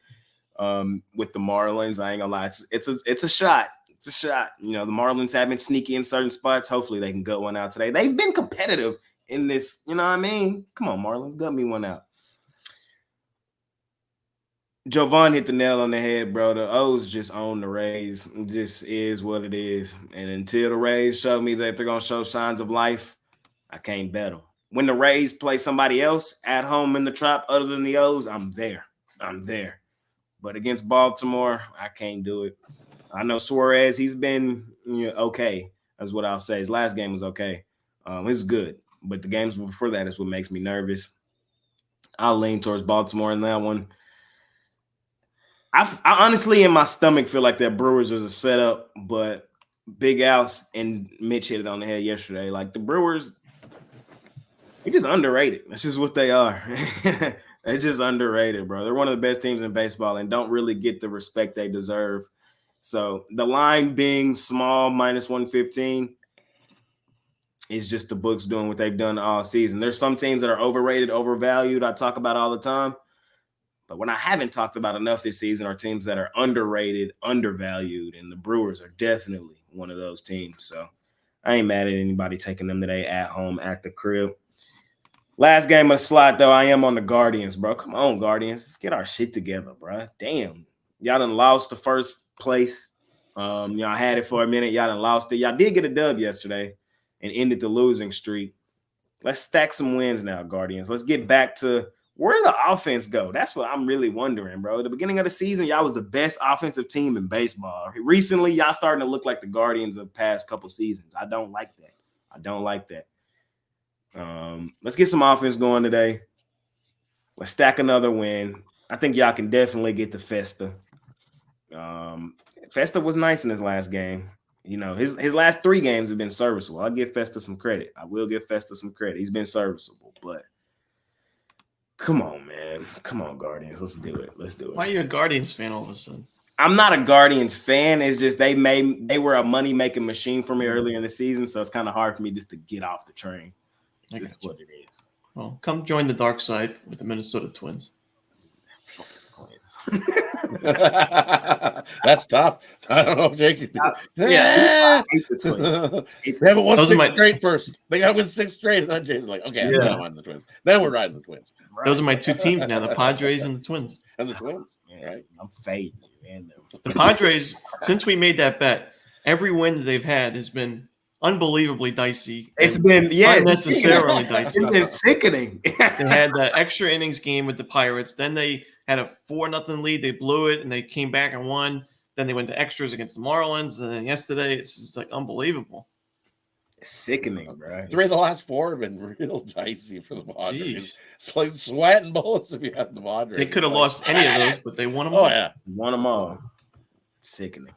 A: With the Marlins, I ain't gonna lie. It's a shot. It's a shot. You know, the Marlins have been sneaky in certain spots. Hopefully they can gut one out today. They've been competitive in this, you know what I mean? Come on, Marlins, gut me one out. Jovan hit the nail on the head, bro. The O's just own the Rays. It just is what it is. And until the Rays show me that they're going to show signs of life, I can't bet them. When the Rays play somebody else at home in the Trop other than the O's, I'm there. But against Baltimore, I can't do it. I know Suarez, he's been okay. That's what I'll say. His last game was okay. It was good. But the games before that is what makes me nervous. I'll lean towards Baltimore in that one. I honestly, in my stomach, feel like that Brewers was a setup, but Big Al and Mitch hit it on the head yesterday. Like, the Brewers, they're just underrated. That's just what they are. They're just underrated, bro. They're one of the best teams in baseball and don't really get the respect they deserve. So the line being small, -115, is just the books doing what they've done all season. There's some teams that are overrated, overvalued. I talk about all the time. But what I haven't talked about enough this season are teams that are underrated, undervalued, and the Brewers are definitely one of those teams. So I ain't mad at anybody taking them today at home at the crib. Last game of the slot, though, I am on the Guardians, bro. Come on, Guardians. Let's get our shit together, bro. Damn. Y'all done lost the first place. Y'all had it for a minute. Y'all done lost it. Y'all did get a dub yesterday and ended the losing streak. Let's stack some wins now, Guardians. Let's get back to where the offense go. That's what I'm really wondering, bro. At the beginning of the season, y'all was the best offensive team in baseball. Recently, y'all starting to look like the Guardians of the past couple seasons. I don't like that. Let's get some offense going today. Let's stack another win. I think y'all can definitely get to Festa. Festa was nice in his last game. You know, his last 3 games have been serviceable. I'll give Festa some credit. I will give Festa some credit. He's been serviceable, but come on, man. Come on, Guardians. Let's do it.
B: Why are you a Guardians fan all of a sudden?
A: I'm not a Guardians fan. It's just they were a money-making machine for me earlier in the season, so it's kind of hard for me just to get off the train. That's what it is.
B: Well, come join the dark side with the Minnesota Twins.
F: That's tough. I don't know if Jake can do it.
A: Yeah.
F: They haven't won 6 straight first. They got to win 6 straight. And then Jake's like, okay,
A: Yeah.
F: I'm riding the Twins. Then we're riding the Twins.
A: Right.
B: Those are my 2 teams now, the Padres and the Twins.
F: And the Twins.
A: Yeah, right. I'm fading you, man.
B: The Padres, since we made that bet, every win that they've had has been unbelievably dicey.
A: It's been
B: unnecessarily dicey.
A: It's been sickening.
B: They had the extra innings game with the Pirates. Then they had a 4-0 lead. They blew it, and they came back and won. Then they went to extras against the Marlins. And then yesterday, it's just like unbelievable.
A: It's sickening, bro.
F: 3 of the last 4 have been real dicey for the Padres.
B: Jeez.
F: It's like sweating bullets if you had the Padres.
B: They could have lost any of those, but they won them
F: Oh,
B: all.
F: yeah.
A: Won them all. Sickening.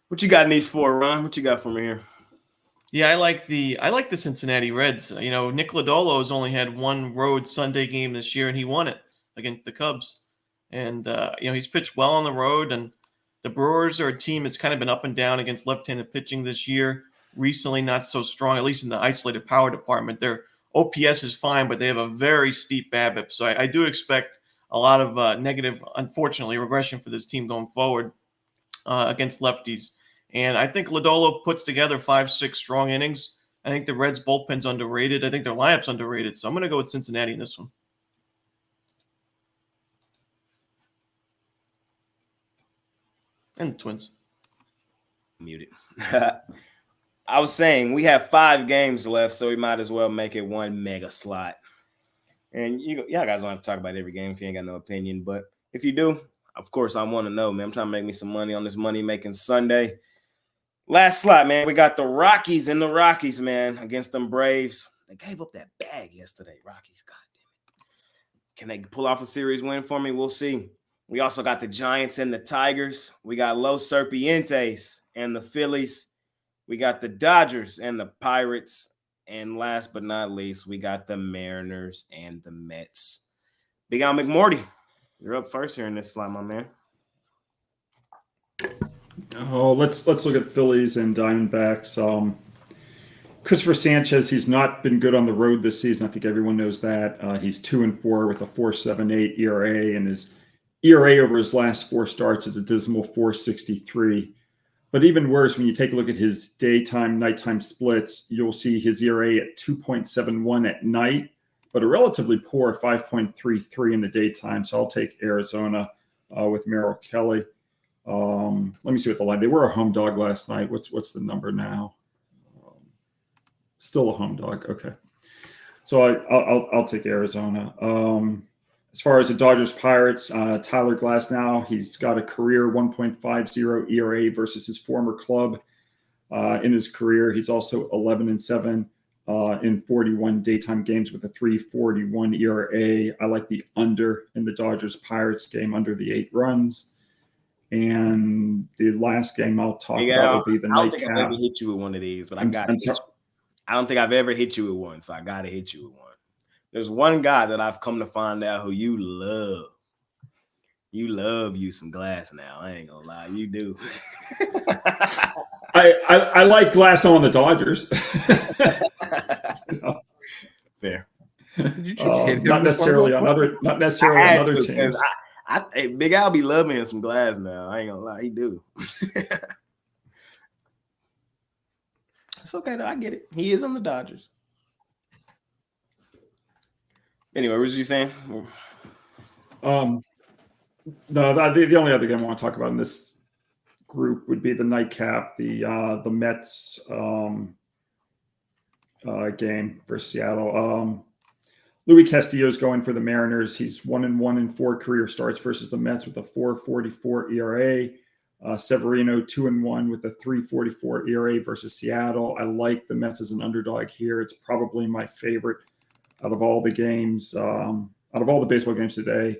A: What you got in these 4, Ron? What you got for me here?
B: Yeah, I like the Cincinnati Reds. You know, Nick Lodolo has only had 1 road Sunday game this year, and he won it against the Cubs. And you know, he's pitched well on the road. And the Brewers are a team that's kind of been up and down against left-handed pitching this year. Recently, not so strong, at least in the isolated power department. Their OPS is fine, but they have a very steep BABIP. So I do expect a lot of negative, unfortunately, regression for this team going forward against lefties. And I think Lodolo puts together 5-6 strong innings. I think the Reds' bullpen's underrated. I think their lineup's underrated. So I'm going to go with Cincinnati in this one. And the Twins.
A: Muted. I was saying we have 5 games left, so we might as well make it one mega slot. And y'all guys don't have to talk about every game if you ain't got no opinion. But if you do, of course, I want to know, man. I'm trying to make me some money on this money making Sunday. Last slot, man. We got the Rockies and the Rockies, man, against them Braves. They gave up that bag yesterday, Rockies. God damn it. Can they pull off a series win for me? We'll see. We also got the Giants and the Tigers. We got Los Serpientes and the Phillies. We got the Dodgers and the Pirates. And last but not least, we got the Mariners and the Mets. Big Al McMorty, you're up first here in this slot, my man.
E: Oh, let's look at Phillies and Diamondbacks. Christopher Sanchez, he's not been good on the road this season. I think everyone knows that. He's 2-4 with a 4.78 ERA, and his ERA over his last 4 starts is a dismal 4.63. But even worse, when you take a look at his daytime, nighttime splits, you'll see his ERA at 2.71 at night, but a relatively poor 5.33 in the daytime. So I'll take Arizona with Merrill Kelly. Let me see what the line. They were a home dog last night. What's the number now? Still a home dog. Okay, so I'll take Arizona. As far as the Dodgers Pirates, Tyler Glasnow, he's got a career 1.50 ERA versus his former club. In his career, he's also 11-7 in 41 daytime games with a 3.41 ERA. I like the under in the Dodgers Pirates game, under the 8 runs. And the last game I'll talk about will be the nightcap.
A: I don't think I've ever hit you with one of these, but I don't think I've ever hit you with one, so I got to hit you with one. There's one guy that I've come to find out who you love. You love you some glass now. I ain't gonna lie, you do.
E: I like Glasnow on the Dodgers.
A: Fair.
H: Did you just hit him
E: not necessarily on other teams.
A: Hey, Big Al be loving him some glass now. I ain't gonna lie, he do. It's okay though. I get it. He is on the Dodgers. Anyway, what was you saying?
E: No, the only other game I want to talk about in this group would be the nightcap, the Mets game for Seattle. Louis Castillo's going for the Mariners. He's 1-1 in 4 career starts versus the Mets with a 4.44 ERA. Severino 2-1 with a 3.44 ERA versus Seattle. I like the Mets as an underdog here. It's probably my favorite out of all the games, out of all the baseball games today.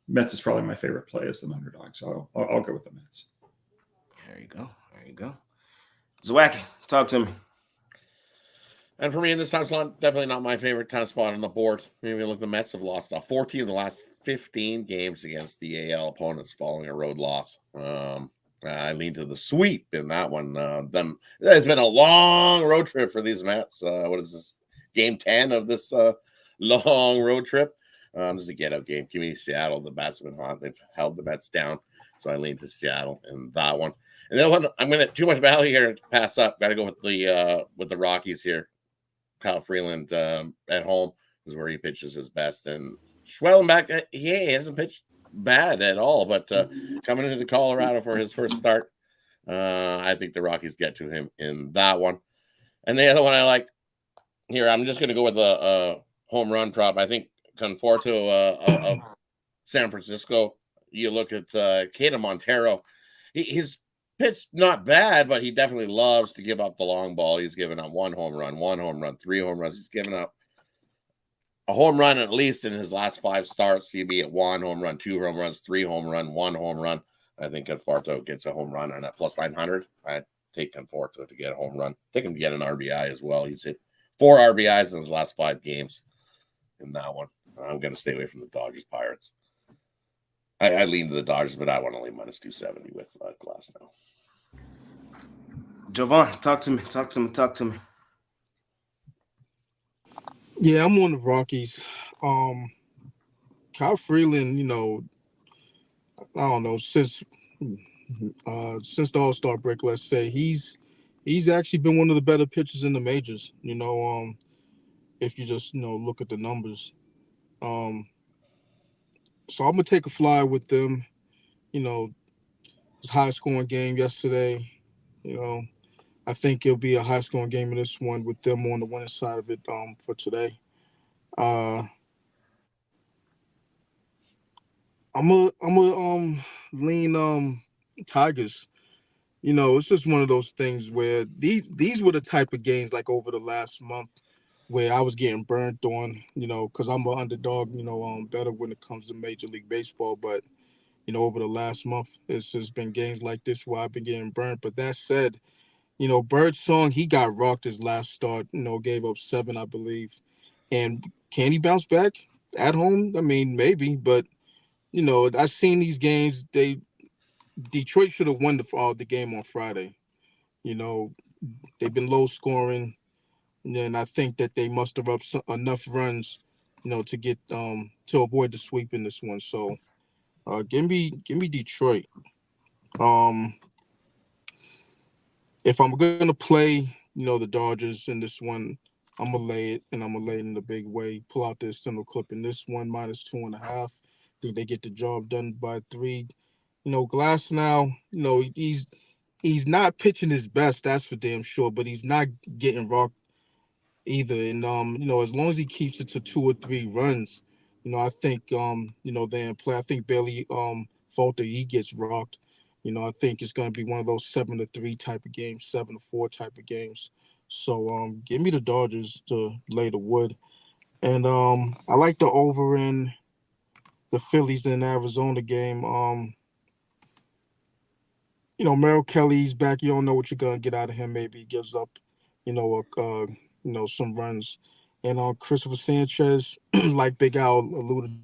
E: Mets is probably my favorite play as an underdog, so I'll go with the Mets.
A: There you go. There you go. Zwacky, talk to me.
F: And for me in this time slot, definitely not my favorite time spot on the board. Maybe look, the Mets have lost 14 of the last 15 games against the AL opponents following a road loss. I lean to the sweep in that one. It's been a long road trip for these Mets. What is this? Game 10 of this long road trip. This is a get-out game. Give me Seattle. The bats have been hot. They've held the Mets down. So I lean to Seattle in that one. And then I'm going to too much value here to pass up. Got to go with the Rockies here. Kyle Freeland at home is where he pitches his best. And Schwellenbach, he hasn't pitched bad at all. But coming into Colorado for his first start, I think the Rockies get to him in that one. And the other one I like, here, I'm just going to go with a home run prop. I think Conforto of San Francisco. You look at Keita Montero. He's pitched not bad, but he definitely loves to give up the long ball. He's given up 1 home run, 3 home runs. He's given up a home run at least in his last 5 starts. He'd be at 1 home run, 2 home runs, 3 home run, 1 home run. I think Conforto gets a home run on that plus 900. I'd take Conforto to get a home run. Take him to get an RBI as well. He's hit 4 RBIs in his last 5 games in that one. I'm going to stay away from the Dodgers Pirates. I lean to the Dodgers, but I want to lean minus 270 with Glasnow.
A: Jovan, talk to me.
C: Yeah, I'm on the Rockies. Kyle Freeland, I don't know, since the All-Star break, let's say, he's actually been one of the better pitchers in the majors, if you just, look at the numbers. So I'm going to take a flyer with them. His high-scoring game yesterday, I think it'll be a high scoring game in this one with them on the winning side of it for today. Uh, I'm a lean Tigers. It's just one of those things where these were the type of games like over the last month where I was getting burnt on, because I'm an underdog, better when it comes to Major League Baseball. But, over the last month, it's just been games like this where I've been getting burnt. But that said, Birdsong, he got rocked his last start, gave up 7, I believe. And can he bounce back at home? I mean, maybe. But, I've seen these games. Detroit should have won the game on Friday. You know, they've been low scoring. And then I think that they muster up enough runs, to get to avoid the sweep in this one. So give me Detroit. Um, if I'm gonna play, the Dodgers in this one, I'm gonna lay it, and I'm gonna lay it in a big way. Pull out this single clip in this one, -2.5. Think they get the job done by 3. Glass now, he's not pitching his best, that's for damn sure, but he's not getting rocked either. And as long as he keeps it to 2 or 3 runs, I think they're in play. I think Bailey Falter, he gets rocked. I think it's gonna be one of those 7-3 type of games, 7-4 type of games. So give me the Dodgers to lay the wood. And I like the over in the Phillies in Arizona game. Merrill Kelly's back. You don't know what you're gonna get out of him. Maybe he gives up, some runs. And Christopher Sanchez, like Big Al alluded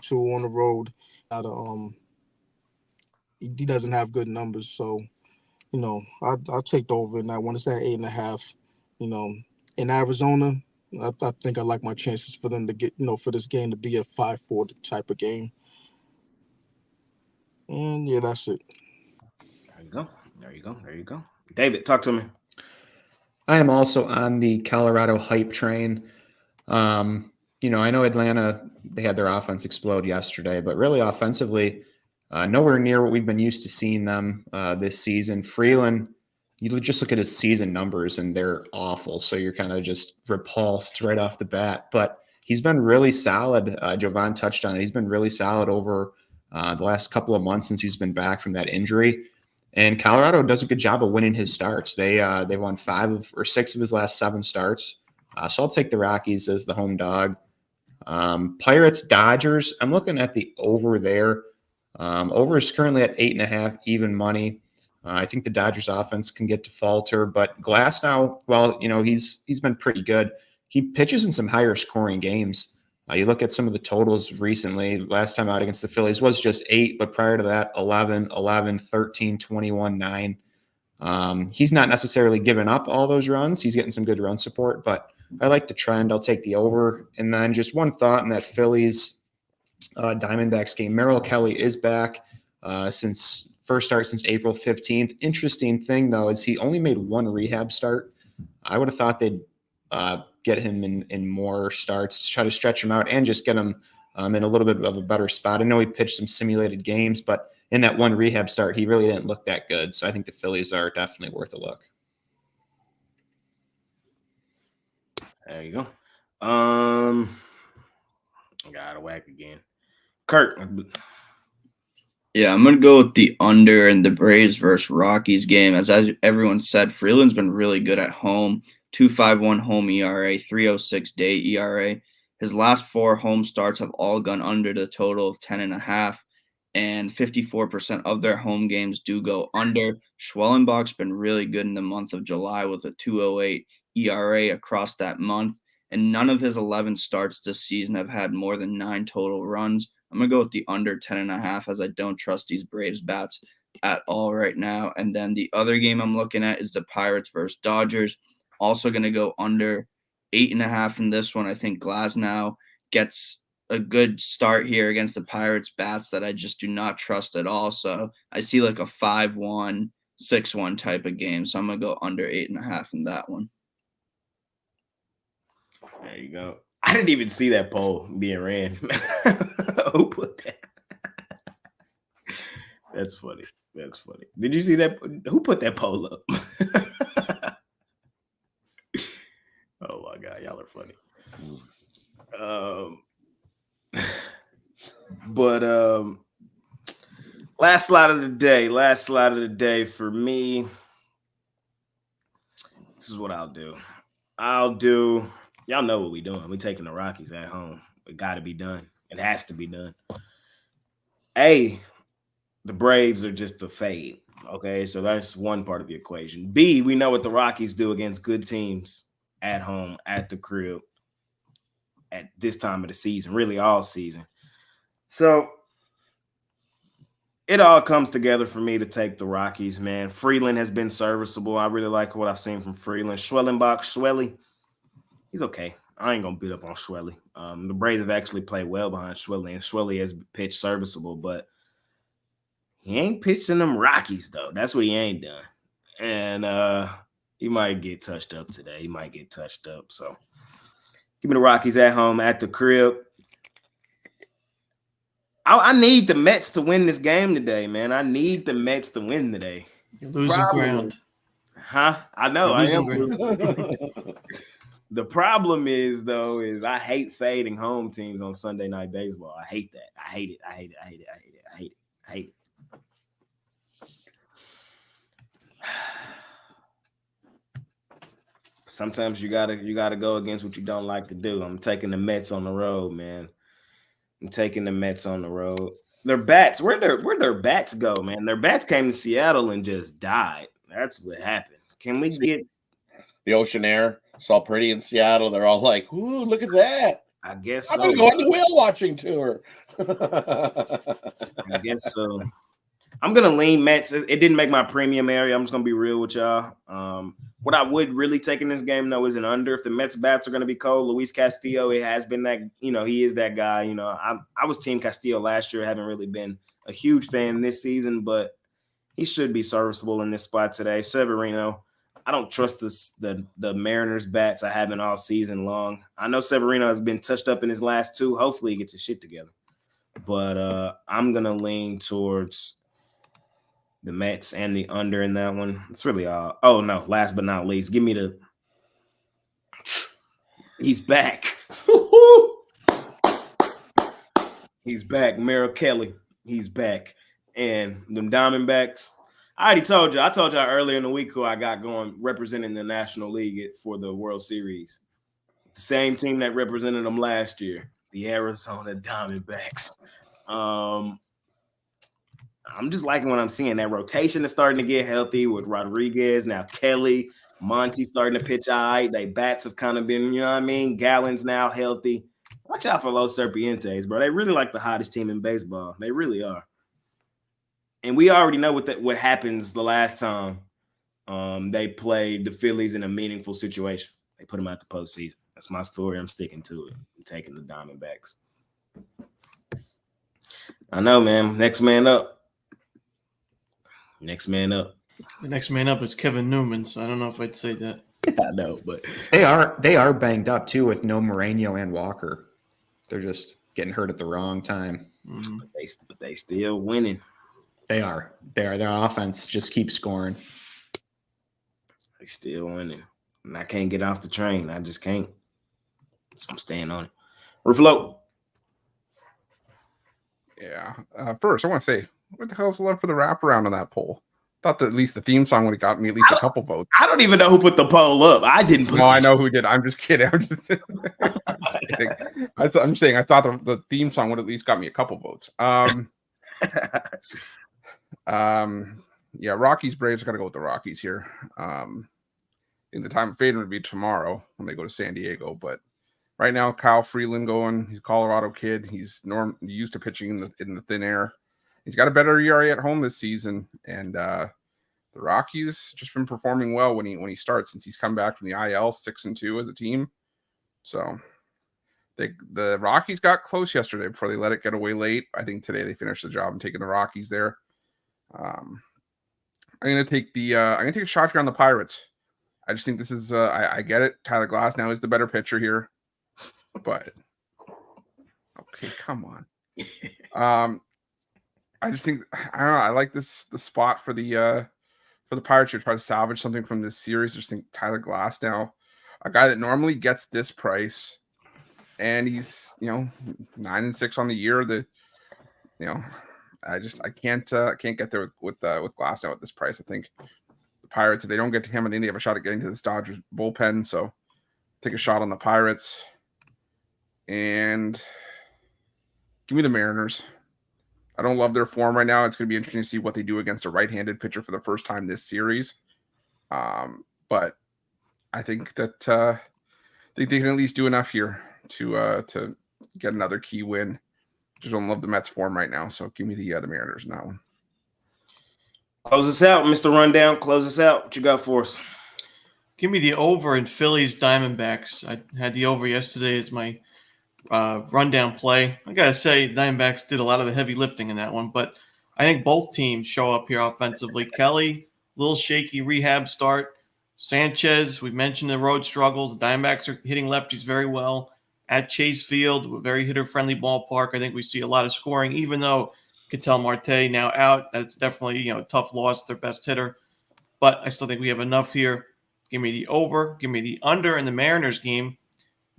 C: to on the road, out of he doesn't have good numbers. So I'll take the over in that one. It's at 8.5. In Arizona, I think I like my chances for them to get for this game to be a 5-4 type of game. And yeah, that's it.
A: There you go. There you go. There you go. David, talk to me.
D: I am also on the Colorado hype train. I know Atlanta, they had their offense explode yesterday, but really offensively, nowhere near what we've been used to seeing them this season. Freeland, you just look at his season numbers and they're awful. So you're kind of just repulsed right off the bat. But he's been really solid. Jovan touched on it. He's been really solid over the last couple of months since he's been back from that injury. And Colorado does a good job of winning his starts. They won 5 or 6 of his last 7 starts. So I'll take the Rockies as the home dog. Pirates, Dodgers. I'm looking at the over there. Over is currently at 8.5 even money. I think the Dodgers offense can get to falter, but Glass now, well, he's been pretty good. He pitches in some higher scoring games. You look at some of the totals recently. Last time out against the Phillies was just 8, but prior to that, 11, 11, 13, 21, 9. He's not necessarily giving up all those runs. He's getting some good run support, but I like the trend. I'll take the over. And then just one thought in that Phillies Diamondbacks game. Merrill Kelly is back since first start since April 15th. Interesting thing, though, is he only made 1 rehab start. I would have thought they'd get him in more starts to try to stretch him out and just get him in a little bit of a better spot. I know he pitched some simulated games, but in that 1 rehab start, he really didn't look that good. So I think the Phillies are definitely worth a look.
A: There you go. I got a whack again. Kurt.
G: Yeah, I'm going to go with the under in the Braves versus Rockies game. As everyone said, Freeland's been really good at home. 2.51 home ERA, 3.06 day ERA. His last 4 home starts have all gone under the total of 10.5, and 54% of their home games do go under. Schwellenbach's been really good in the month of July with a 2.08 ERA across that month, and none of his 11 starts this season have had more than 9 total runs. I'm going to go with the under 10.5 as I don't trust these Braves bats at all right now. And then the other game I'm looking at is the Pirates versus Dodgers. Also going to go under 8.5 in this one. I think Glasnow gets a good start here against the Pirates bats that I just do not trust at all. So I see like a 5-1, 6-1 type of game. So I'm going to go under 8.5 in that one.
A: There you go. I didn't even see that poll being ran. Who put that? That's funny. That's funny. Did you see that? Who put that poll up? my God, y'all are funny. But last slide of the day for me. This is what I'll do. Y'all know what we're doing. We're taking the Rockies at home. It got to be done. It has to be done. A, the Braves are just a fade. Okay, so that's one part of the equation. B, we know what the Rockies do against good teams at home, at the crib, at this time of the season, really all season. So it all comes together for me to take the Rockies, man. Freeland has been serviceable. I really like what I've seen from Freeland. Schwelly, he's okay. I ain't going to beat up on Schwelly. The Braves have actually played well behind Schwelly, and Schwelly has pitched serviceable, but he ain't pitched in them Rockies, though. That's what he ain't done. And he might get touched up today. So give me the Rockies at home, at the crib. I need the Mets to win this game today, man. I need the Mets to win today.
B: You're losing ground.
A: Huh? I know.
B: You're
A: I
B: losing
A: am
B: ground.
A: losing. The problem is I hate fading home teams on Sunday Night Baseball. I hate that. I hate it. Sometimes you gotta go against what you don't like to do. I'm taking the Mets on the road, man. Their bats, where'd their bats go, man? Their bats came to Seattle and just died. That's what happened. Can we get
F: the ocean air? Saw pretty in Seattle. They're all like, "Ooh, look at that!"
A: I guess
F: I'm
A: so.
F: gonna go on the whale watching tour.
A: I guess so. I'm gonna lean Mets. It didn't make my premium area. I'm just gonna be real with y'all. What I would really take in this game though is an under. If the Mets bats are gonna be cold, Luis Castillo, it has been that, he is that guy. I was Team Castillo last year. I haven't really been a huge fan this season, but he should be serviceable in this spot today. Severino, I don't trust the Mariners bats. I haven't all season long. I know Severino has been touched up in his last two. Hopefully he gets his shit together. But I'm gonna lean towards the Mets and the under in that one. It's really all. Oh no! Last but not least, give me the. He's back. He's back. Merrill Kelly. He's back. And them Diamondbacks. I already told you. I told y'all earlier in the week who I got going representing the National League for the World Series. The same team that represented them last year, the Arizona Diamondbacks. I'm just liking what I'm seeing. That rotation is starting to get healthy with Rodriguez, now Kelly, Monty starting to pitch all right. They bats have kind of been, Gallen's now healthy. Watch out for Los Serpientes, bro. They really like the hottest team in baseball. They really are. And we already know what happens the last time they played the Phillies in a meaningful situation. They put them out the postseason. That's my story. I'm sticking to it. I'm taking the Diamondbacks. I know, man. Next man up. The next man up
B: is Kevin Newman, so I don't know if I'd say that.
A: I know, but
D: They are banged up too with no Moreno and Walker. They're just getting hurt at the wrong time.
B: Mm-hmm.
A: But they still winning.
D: They are. Their offense just keeps scoring.
A: They still winning. And I can't get off the train. I just can't. So I'm staying on it. Refloat.
H: Yeah. First, I want to say, what the hell's the love for the wraparound on that poll? Thought that at least the theme song would have got me at least a couple votes.
A: I don't even know who put the poll up. I didn't put.
H: No, I know who did. I'm just kidding. I'm just kidding. I'm saying I thought the theme song would at least got me a couple votes. Yeah, Rockies Braves. I got to go with the Rockies here. In the time of fading would be tomorrow when they go to San Diego, but right now Kyle Freeland going. He's a Colorado kid. He's used to pitching in the thin air. He's got a better ERA at home this season, and the Rockies just been performing well when he starts since he's come back from the IL 6-2 as a team. So the Rockies got close yesterday before they let it get away late. I think today they finished the job and taking the Rockies there. I'm gonna take a shot here on the Pirates. I just think this is I get it. Tyler Glass now is the better pitcher here, but okay, come on. I just think I don't know. I like the spot for the Pirates to try to salvage something from this series. I just think Tyler Glass now. a guy that normally gets this price, and he's 9-6 on the year. I can't get there with Glasnow at this price. I think the Pirates, if they don't get to him, I think they have a shot at getting to this Dodgers bullpen. So take a shot on the Pirates and give me the Mariners. I don't love their form right now. It's going to be interesting to see what they do against a right-handed pitcher for the first time this series. But I think that they can at least do enough here to get another key win. Just don't love the Mets form right now, so give me the Mariners in that one.
A: Close us out, Mr. Rundown. Close us out. What you got for us?
B: Give me the over in Phillies Diamondbacks. I had the over yesterday as my rundown play. I got to say, Diamondbacks did a lot of the heavy lifting in that one, but I think both teams show up here offensively. Kelly, a little shaky rehab start. Sanchez, we mentioned the road struggles. The Diamondbacks are hitting lefties very well at Chase Field, a very hitter-friendly ballpark. I think we see a lot of scoring, even though Ketel Marte now out. That's definitely a tough loss, their best hitter. But I still think we have enough here. Give me the over. Give me the under in the Mariners game.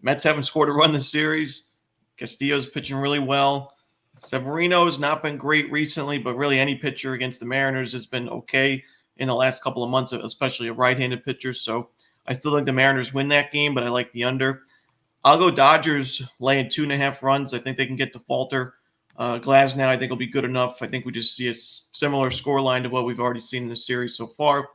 B: Mets haven't scored a run this series. Castillo's pitching really well. Severino has not been great recently, but really any pitcher against the Mariners has been okay in the last couple of months, especially a right-handed pitcher. So I still think the Mariners win that game, but I like the under. I'll go Dodgers laying 2.5 runs. I think they can get to Falter. Glasnow, I think, will be good enough. I think we just see a similar scoreline to what we've already seen in this series so far.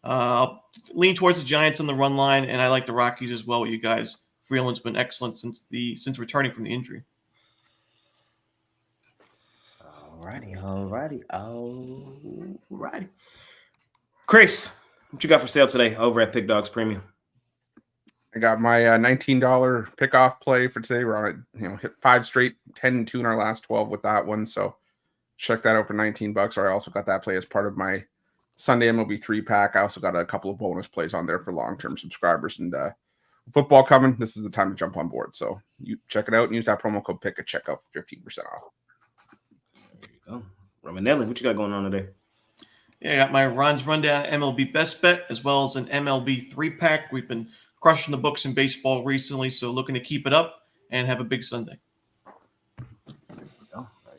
B: I'll lean towards the Giants on the run line, and I like the Rockies as well with you guys. Freeland's been excellent since returning from the injury.
A: Alrighty. Chris, what you got for sale today over at Pick Dogs Premium?
H: I got my $19 pickoff play for today. We're on it, hit 5 straight, 10-2 in our last 12 with that one. So check that out for $19. Or I also got that play as part of my Sunday MLB 3-pack. I also got a couple of bonus plays on there for long-term subscribers. And football coming, this is the time to jump on board. So you check it out and use that promo code PICK at checkout for 15% off.
A: There you go. Romanelli, what you got going on today?
B: Yeah, I got my Ron's Rundown MLB Best Bet as well as an MLB 3-pack. We've been crushing the books in baseball recently, so looking to keep it up and have a big Sunday.
A: There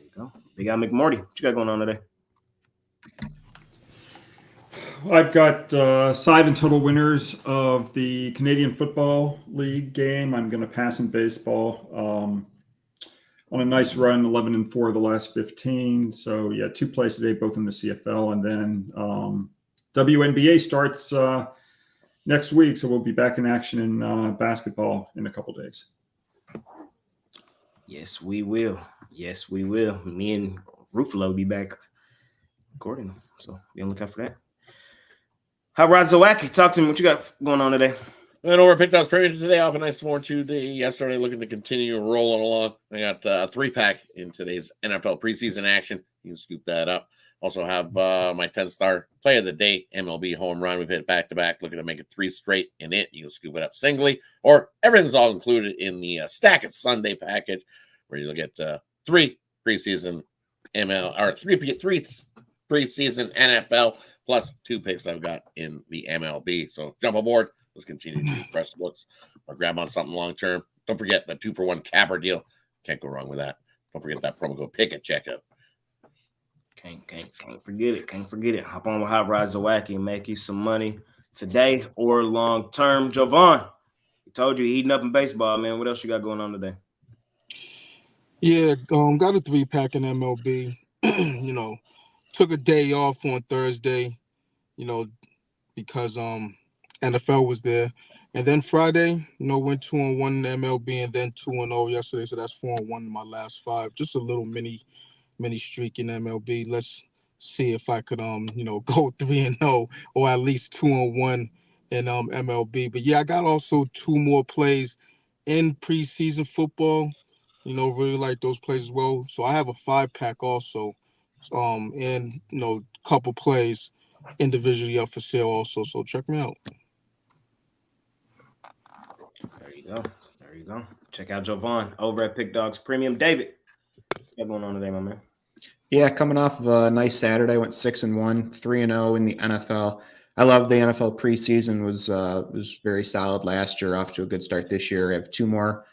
A: you go. Big Al McMorty, what you got going on today?
E: I've got 7 total winners of the Canadian Football League game. I'm going to pass in baseball. On a nice run, 11-4 of the last 15. So, yeah, 2 plays today, both in the CFL. And then WNBA starts next week, so we'll be back in action in basketball in a couple days.
A: Yes, we will. Me and Ruffalo will be back recording them, so be on the lookout for that. How Rod Zawacki, talk to me. What you got going on today?
F: And over Pick Dogs Premium today, off a nice 4-2 day yesterday, looking to continue rolling along. I got a 3-pack in today's NFL preseason action. You can scoop that up. Also have my 10-star play of the day, MLB home run. We've hit back-to-back, looking to make it 3 straight in it. You can scoop it up singly, or everything's all included in the Stack It Sunday package, where you'll get 3 preseason ML or 3 preseason NFL plus 2 picks I've got in the MLB. So jump aboard. Let's continue to press the books or grab on something long-term. Don't forget the 2-for-1 capper deal. Can't go wrong with that. Don't forget that promo code PICK at checkout.
A: Can't forget it. Hop on with Hot Rod Zawacki and make you some money today or long term. Jovan, he told you heating up in baseball, man. What else you got going on today?
C: Yeah, got a 3-pack in MLB. Took a day off on Thursday, because NFL was there. And then Friday, went 2-1 in MLB and then 2-0 yesterday. So that's 4-1 in my last 5. Just a little mini streak in MLB. Let's see if I could go 3-0 or at least 2-1 in MLB. But yeah, I got also 2 more plays in preseason football. Really like those plays as well. So I have a 5-pack also, and couple plays individually up for sale also. So check me out.
A: There you go. Check out Jovan over at Pick Dogs Premium. David, what's going on today, my man?
D: Yeah, coming off of a nice Saturday, went 6-1, 3-0 in the NFL. I love the NFL preseason was very solid last year, off to a good start this year. I have 2 more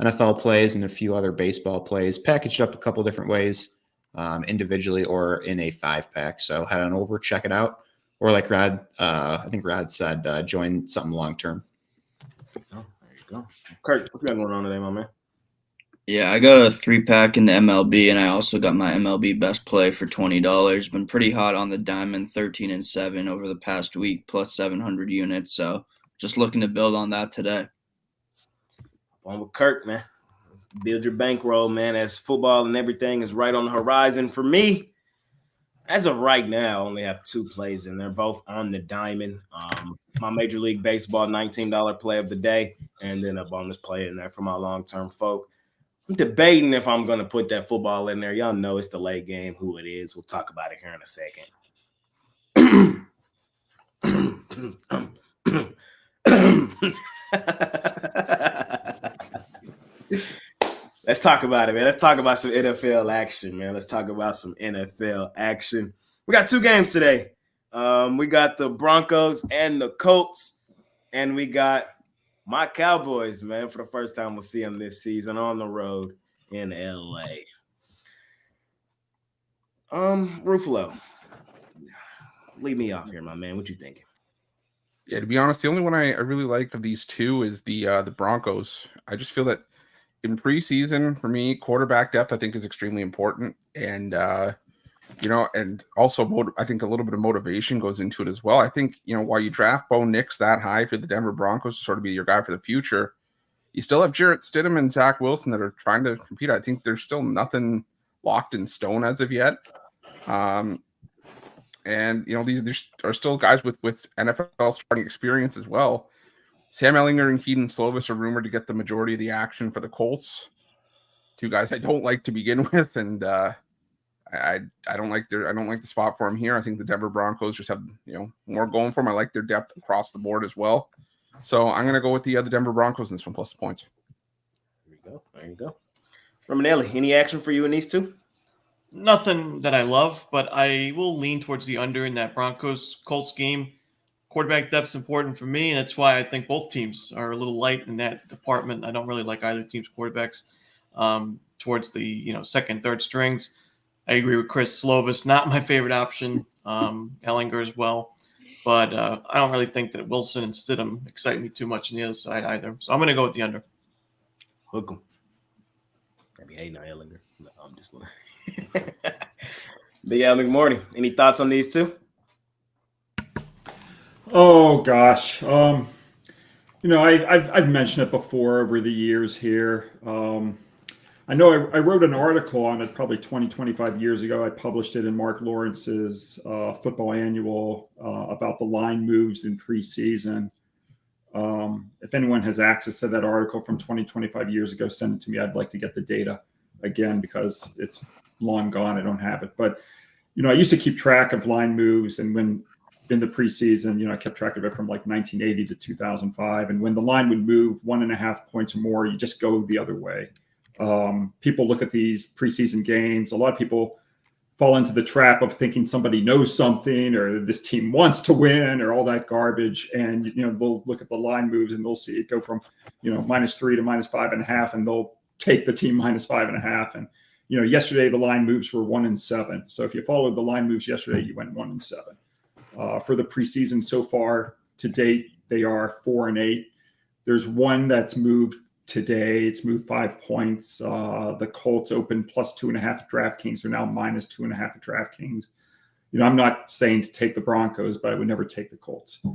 D: NFL plays and a few other baseball plays packaged up a couple different ways, individually or in a 5-pack. So head on over, check it out. Or like Rod, I think Rod said, join something long-term.
A: Oh, there you go. Kurt, what you got going on today, my man?
G: Yeah, I got a 3-pack in the MLB, and I also got my MLB best play for $20. Been pretty hot on the diamond, 13-7 over the past week, plus 700 units. So just looking to build on that today.
A: On with Kurt, man. Build your bankroll, man, as football and everything is right on the horizon. For me, as of right now, I only have 2 plays, and they're both on the diamond. My Major League Baseball $19 play of the day, and then a bonus play in there for my long-term folk. I'm debating if I'm going to put that football in there. Y'all know it's the late game, who it is. We'll talk about it here in a second. Let's talk about it, man. Let's talk about some NFL action, man. Let's talk about some NFL action. We got 2 games today. We got the Broncos and the Colts, and we got my Cowboys, man. For the first time, we'll see them this season on the road in LA. Ruffalo, lead me off here, my man. What you thinking?
H: Yeah, to be honest, the only one I really like of these 2 is the Broncos. I just feel that in preseason, for me, quarterback depth I think is extremely important, and and also I think a little bit of motivation goes into it as well. I think while you draft Bo Nix that high for the Denver Broncos to sort of be your guy for the future, you still have Jarrett Stidham and Zach Wilson that are trying to compete. I think there's still nothing locked in stone as of yet. And these are still guys with NFL starting experience as well. Sam Ehlinger and Keaton Slovis are rumored to get the majority of the action for the Colts. 2 guys I don't like to begin with, and I don't like the spot for them here. I think the Denver Broncos just have more going for them. I like their depth across the board as well. So I'm gonna go with the Denver Broncos in this one plus the points.
A: There you go. Romanelli, any action for you in these 2?
B: Nothing that I love, but I will lean towards the under in that Broncos-Colts game. Quarterback depth's important for me, and that's why I think both teams are a little light in that department. I don't really like either team's quarterbacks towards the second, third strings. I agree with Chris. Slovis, not my favorite option. Ehlinger as well, but I don't really think that Wilson and Stidham excite me too much on the other side either. So I'm going to go with the under.
A: Hook 'em. I be hating on Ehlinger. No, I'm just going. Big Al McMorty, any thoughts on these 2?
E: Oh gosh, I've mentioned it before over the years here. I know I wrote an article on it probably 25 years ago. I published it in Mark Lawrence's Football Annual about the line moves in preseason. If anyone has access to that article from 25 years ago, send it to me. I'd like to get the data again because it's long gone. I don't have it. But, I used to keep track of line moves, and when in the preseason, I kept track of it from like 1980 to 2005. And when the line would move 1.5 points or more, you just go the other way. People look at these preseason games. A lot of people fall into the trap of thinking somebody knows something or this team wants to win or all that garbage. And, they'll look at the line moves and they'll see it go from, -3 to -5.5, and they'll take the team -5.5. And, yesterday the line moves were 1-7. So if you followed the line moves yesterday, you went 1-7. For the preseason so far to date, they are 4-8. There's one that's moved today. It's moved 5 points. The Colts opened +2.5 at DraftKings. They're now -2.5 at DraftKings. I'm not saying to take the Broncos, but I would never take the Colts.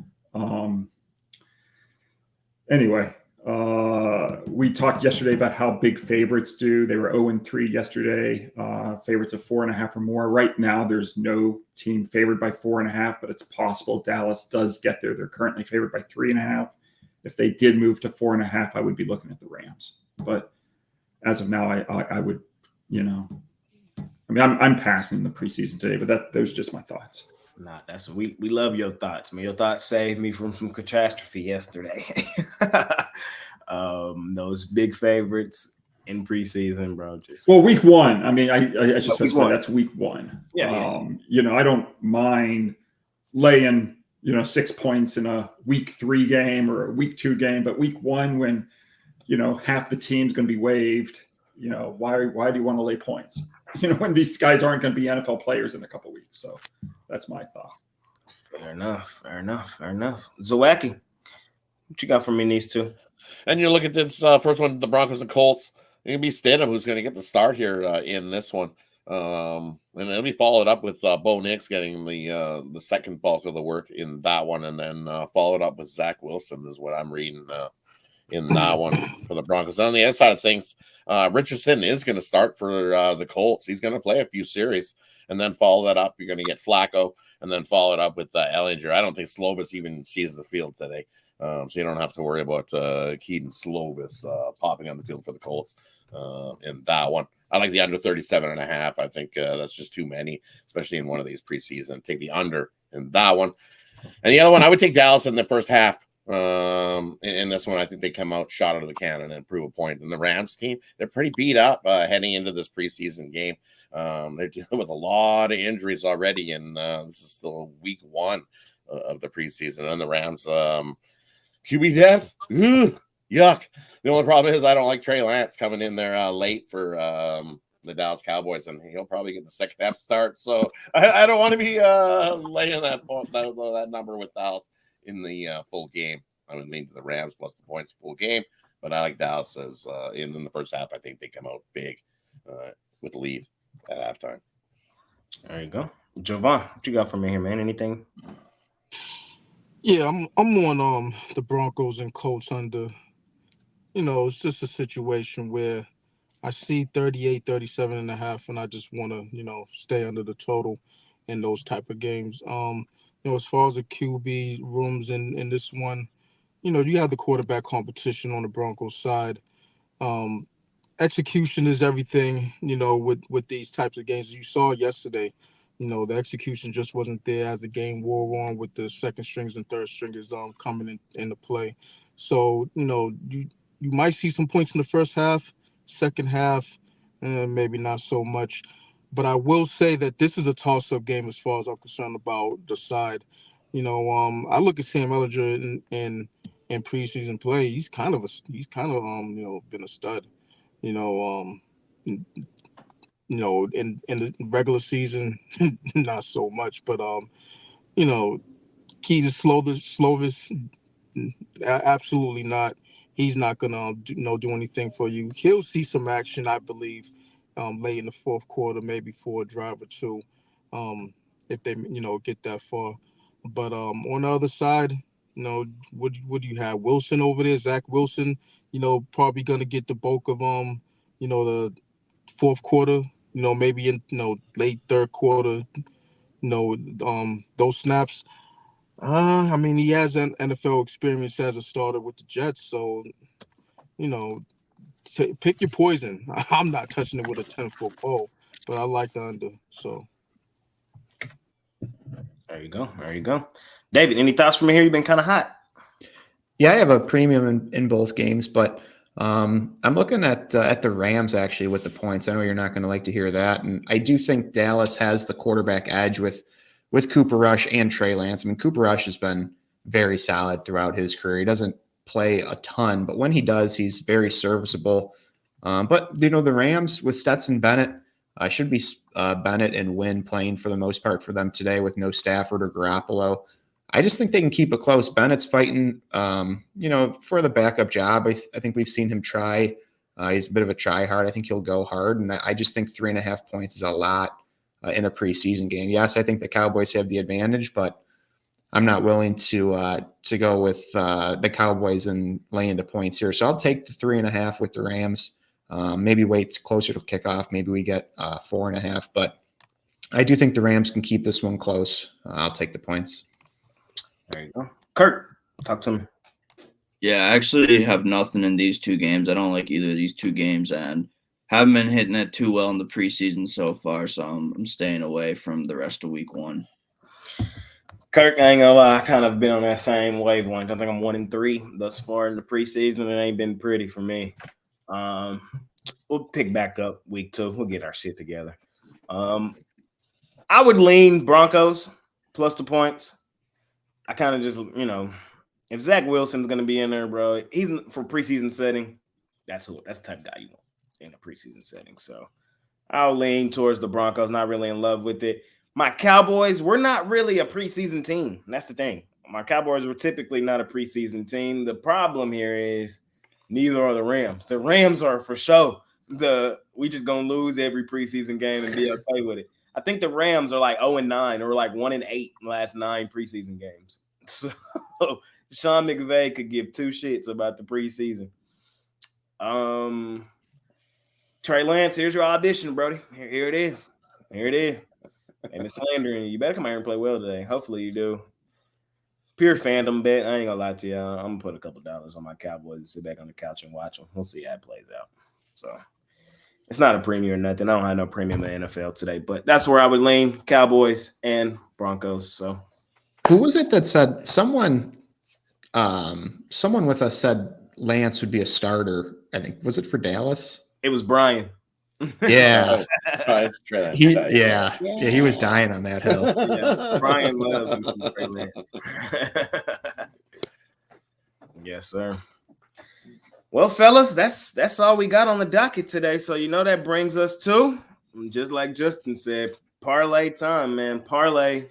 E: Anyway, we talked yesterday about how big favorites do. They were 0-3 yesterday. Favorites of 4.5 or more. Right now, there's no team favored by 4.5, but it's possible Dallas does get there. They're currently favored by 3.5. If they did move to 4.5, I would be looking at the Rams. But as of now, I would, I'm passing the preseason today, but those are just my thoughts.
A: Nah, we love your thoughts, man. Your thoughts saved me from some catastrophe yesterday. Those big favorites in preseason, bro.
E: Well, week 1. I just specify that's week 1.
A: Yeah.
E: I don't mind laying 6 points in a week 3 game or a week 2 game, but week 1 when, half the team's going to be waived, why do you want to lay points? When these guys aren't going to be NFL players in a couple weeks. So that's my thought.
A: Fair enough. Zawacki, what you got for me in these two?
F: And you look at this first one, the Broncos and Colts. It's going to be Stidham who's going to get the start here in this one. And it'll be followed up with Bo Nix getting the second bulk of the work in that one, and then followed up with Zach Wilson is what I'm reading in that one for the Broncos. On the other side of things, Richardson is going to start for the Colts. He's going to play a few series, and then follow that up. You're going to get Flacco, and then follow it up with Ellinger. I don't think Slovis even sees the field today, so you don't have to worry about Keaton Slovis popping on the field for the Colts in that one. I like the under 37.5. I think that's just too many, especially in one of these preseason. Take the under in that one. And the other one, I would take Dallas in the first half. In this one, I think they come out shot out of the cannon and prove a point. And the Rams team, they're pretty beat up heading into this preseason game. They're dealing with a lot of injuries already, and this is still week 1 of the preseason. And the Rams, QB death, yuck. The only problem is I don't like Trey Lance coming in there late for the Dallas Cowboys, and he'll probably get the second half start. So I don't want to be laying that number with Dallas in the full game. I would lean to the Rams plus the points full game, but I like Dallas as in the first half. I think they come out big with the lead at halftime.
A: There you go. Jovan, what you got for me here, man? Anything?
C: Yeah, I'm on the Broncos and Colts under. It's just a situation where I see 37.5, and I just want to, stay under the total in those type of games. As far as the QB rooms in this one, you have the quarterback competition on the Broncos side. Execution is everything, with these types of games. You saw yesterday, the execution just wasn't there as the game wore on with the second strings and third stringers coming into play. So, you might see some points in the first half, second half, maybe not so much. But I will say that this is a toss-up game as far as I'm concerned about the side. I look at Sam Ellinger in preseason play. He's kind of been a stud. In the regular season, not so much. But Keaton Slovis, absolutely not. He's not gonna do anything for you. He'll see some action, I believe, late in the fourth quarter, maybe for a drive or two, if they get that far. But on the other side, what do you have? Wilson over there, Zach Wilson, probably gonna get the bulk of the fourth quarter, maybe in late third quarter, those snaps. I mean, he has an NFL experience as a starter with the Jets, so pick your poison. I'm not touching it with a 10-foot pole, but I like the under. So
A: there you go. David, any thoughts from here? You've been kind of hot.
D: Yeah, I have a premium in both games, but I'm looking at the Rams actually with the points. I know you're not going to like to hear that, and I do think Dallas has the quarterback edge with Cooper Rush and Trey Lance. I mean, Cooper Rush has been very solid throughout his career. He doesn't play a ton, but when he does, he's very serviceable. But the Rams with Stetson Bennett, should be Bennett and Wynn playing for the most part for them today with no Stafford or Garoppolo. I just think they can keep it close. Bennett's fighting, for the backup job. I think we've seen him try. He's a bit of a try hard. I think he'll go hard, and I just think 3.5 points is a lot in a preseason game. Yes, I think the Cowboys have the advantage, but I'm not willing to go with the Cowboys and laying the points here. So I'll take the 3.5 with the Rams. Maybe wait closer to kickoff. Maybe we get 4.5, but I do think the Rams can keep this one close. I'll take the points.
A: There you go. Kurt, talk to me.
G: Yeah, I actually have nothing in these two games. I don't like either of these two games, and haven't been hitting it too well in the preseason so far, so I'm staying away from the rest of week 1.
A: Kirk, I ain't gonna lie, I kind of been on that same wavelength. I think I'm 1-3 thus far in the preseason. It ain't been pretty for me. We'll pick back up week 2. We'll get our shit together. I would lean Broncos plus the points. I kind of just, if Zach Wilson's going to be in there, bro, even for preseason setting, that's the type of guy you want in a preseason setting. So I'll lean towards the Broncos, not really in love with it. My Cowboys, we're not really a preseason team. That's the thing. My Cowboys were typically not a preseason team. The problem here is neither are the Rams. The Rams are for sure. We just going to lose every preseason game and be okay with it. I think the Rams are like 0-9 or like 1-8 in the last 9 preseason games. So Sean McVay could give two shits about the preseason. Trey Lance, here's your audition, Brody. Here it is. Here it is. And it's slandering you. You better come out here and play well today. Hopefully you do. Pure fandom bet. I ain't gonna lie to you. I'm gonna put a couple dollars on my Cowboys and sit back on the couch and watch them. We'll see how it plays out. So it's not a premium or nothing. I don't have no premium in the NFL today, but that's where I would lean: Cowboys and Broncos. So
D: who was it that said someone with us said Lance would be a starter? I think was it for Dallas?
A: It was Brian.
D: Yeah.
F: Yeah.
D: He was dying on that hill.
A: Yeah, Brian loves him some Trey Lance. Yes, sir. Well, fellas, that's all we got on the docket today. So that brings us to, just like Justin said, parlay time, man. Parlay.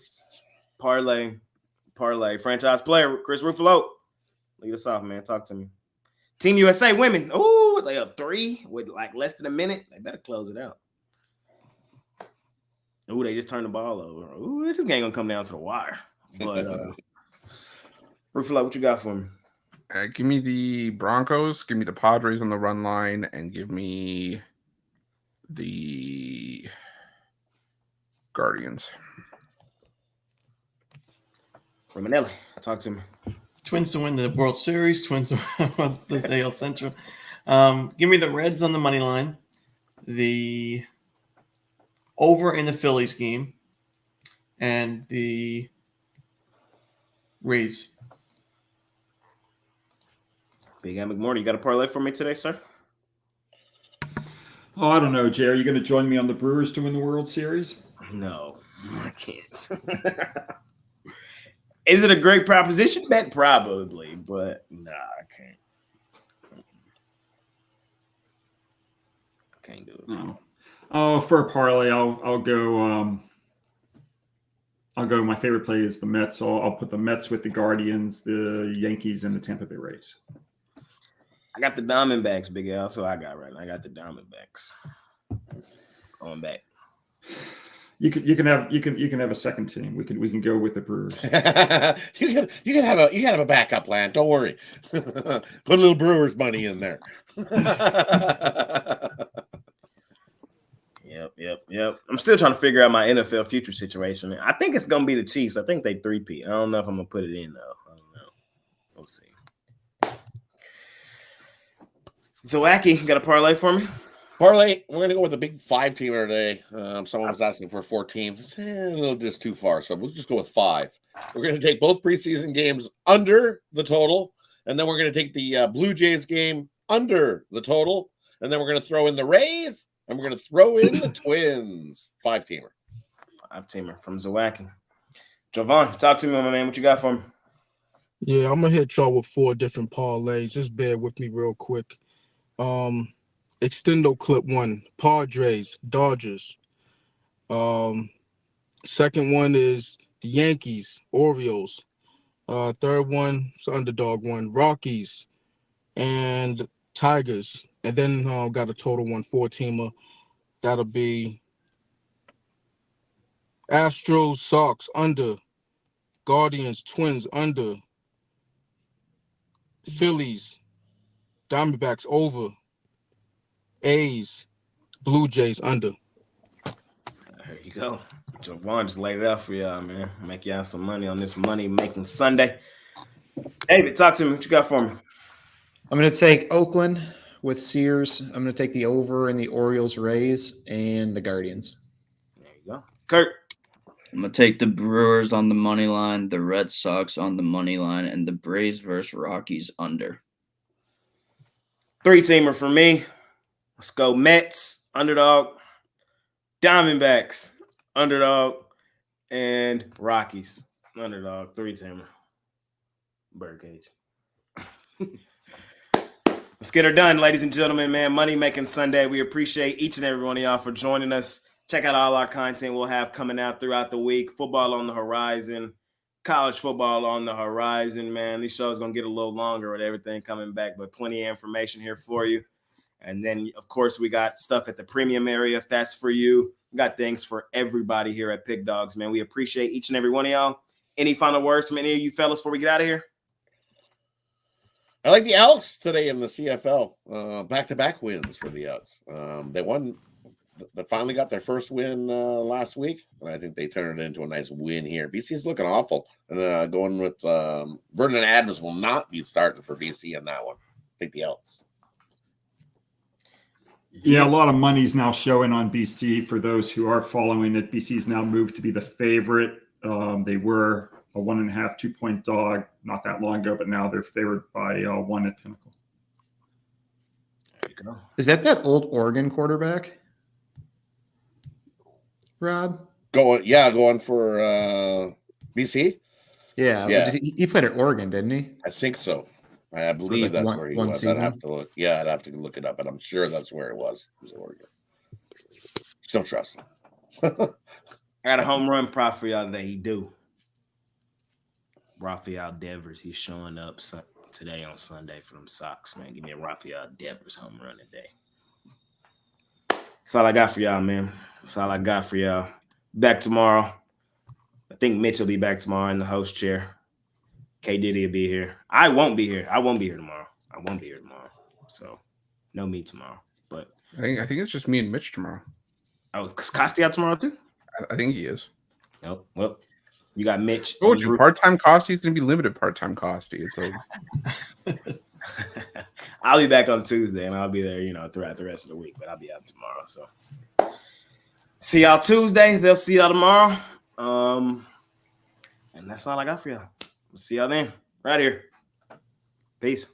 A: Franchise player, Chris Ruffalo. Lead us off, man. Talk to me. Team USA women. Oh, they up 3 with like less than a minute. They better close it out. Oh, they just turned the ball over. Oh, this game gonna come down to the wire. But Ruffalo, what you got for me?
H: Give me the Broncos, give me the Padres on the run line, and give me the Guardians.
A: Romanelli, talk to me.
B: Twins to win the World Series. Twins to win the AL Central. Give me the Reds on the money line. The over in the Phillies game. And the Rays.
A: Big Al McMorty, you got a parlay for me today, sir?
E: Oh, I don't know, Jay. Are you going to join me on the Brewers to win the World Series?
A: No, I can't. Is it a great proposition bet? Probably, but nah, I can't. I can't do it.
E: No. Oh, for a parlay, I'll go. I'll go. My favorite play is the Mets. So I'll put the Mets with the Guardians, the Yankees, and the Tampa Bay Rays.
A: I got the Diamondbacks, Big Al. So I got right. I got the Diamondbacks. Going back.
E: You can have a second team. We can go with the Brewers.
F: you can have a backup plan. Don't worry. Put a little Brewers money in there.
A: Yep. I'm still trying to figure out my NFL future situation. I think it's gonna be the Chiefs. I think they 3-peat. I don't know if I'm gonna put it in though. I don't know. We'll see. So, Aki, got a parlay for me?
F: Parlay, we're going to go with a big 5-teamer today. Someone was asking for 14. It's a little just too far, so we'll just go with 5. We're going to take both preseason games under the total, and then we're going to take the Blue Jays game under the total, and then we're going to throw in the Rays, and we're going to throw in the Twins. 5-teamer.
A: 5-teamer from Zawacki. Jovan, talk to me, my man. What you got for me?
C: Yeah, I'm gonna hit y'all with 4 different parlays. Just bear with me real quick. Extendo clip 1, Padres, Dodgers. Second one is the Yankees, Orioles. Third one is underdog one, Rockies and Tigers. And then got a total 4-teamer. That'll be Astros, Sox under, Guardians, Twins under, Phillies, Diamondbacks over, A's, Blue Jays under.
A: There you go. Jovan just laid it out for y'all, man. Make y'all some money on this money-making Sunday. David, talk to me. What you got for me?
D: I'm going to take Oakland with Sears. I'm going to take the over in the Orioles, Rays, and the Guardians.
A: There you go. Kurt.
G: I'm going to take the Brewers on the money line, the Red Sox on the money line, and the Braves versus Rockies under.
A: 3-teamer for me. Let's go Mets, underdog, Diamondbacks, underdog, and Rockies, underdog, 3-teamer. Birdcage. Let's get her done, ladies and gentlemen, man. Money Making Sunday. We appreciate each and every one of y'all for joining us. Check out all our content we'll have coming out throughout the week. Football on the horizon. College football on the horizon, man. These shows going to get a little longer with everything coming back, but plenty of information here for you. And then, of course, we got stuff at the premium area if that's for you. We got things for everybody here at Pick Dogs, man. We appreciate each and every one of y'all. Any final words from any of you fellas before we get out of here?
F: I like the Elks today in the CFL. Back-to-back wins for the Elks. They won. They finally got their first win last week, and I think they turned it into a nice win here. BC is looking awful, and going with Vernon Adams will not be starting for BC in that one. I think the Elks.
E: Yeah, a lot of money's now showing on BC for those who are following it. BC's now moved to be the favorite. They were a 1.5, 2-point dog not that long ago, but now they're favored by 1 at Pinnacle.
A: There you go.
D: Is that old Oregon quarterback? Rob?
F: Going for BC?
D: Yeah. He played at Oregon, didn't he?
F: I think so. I believe that's where he was.
D: Season?
F: I'd have to look. Yeah, I'd have to look it up, but I'm sure that's where it was. It was Oregon. Still trust him.
A: I got a home run prop for y'all today. He do. Rafael Devers. He's showing up today on Sunday for them Sox, man. Give me a Rafael Devers home run today. That's all I got for y'all, man. That's all I got for y'all. Back tomorrow. I think Mitch will be back tomorrow in the host chair. K Diddy will be here. I won't be here. I won't be here tomorrow. So no me tomorrow. But
H: I think it's just me and Mitch tomorrow.
A: oh, is Costi out tomorrow too?
H: I think he is.
A: Oh, well, you got Mitch.
H: Oh, part-time Costi is going to be limited part-time Costi. It's like
A: I'll be back on Tuesday, and I'll be there, throughout the rest of the week. But I'll be out tomorrow. So see y'all Tuesday. They'll see y'all tomorrow. And that's all I got for y'all. We'll see y'all then. Right here. Peace.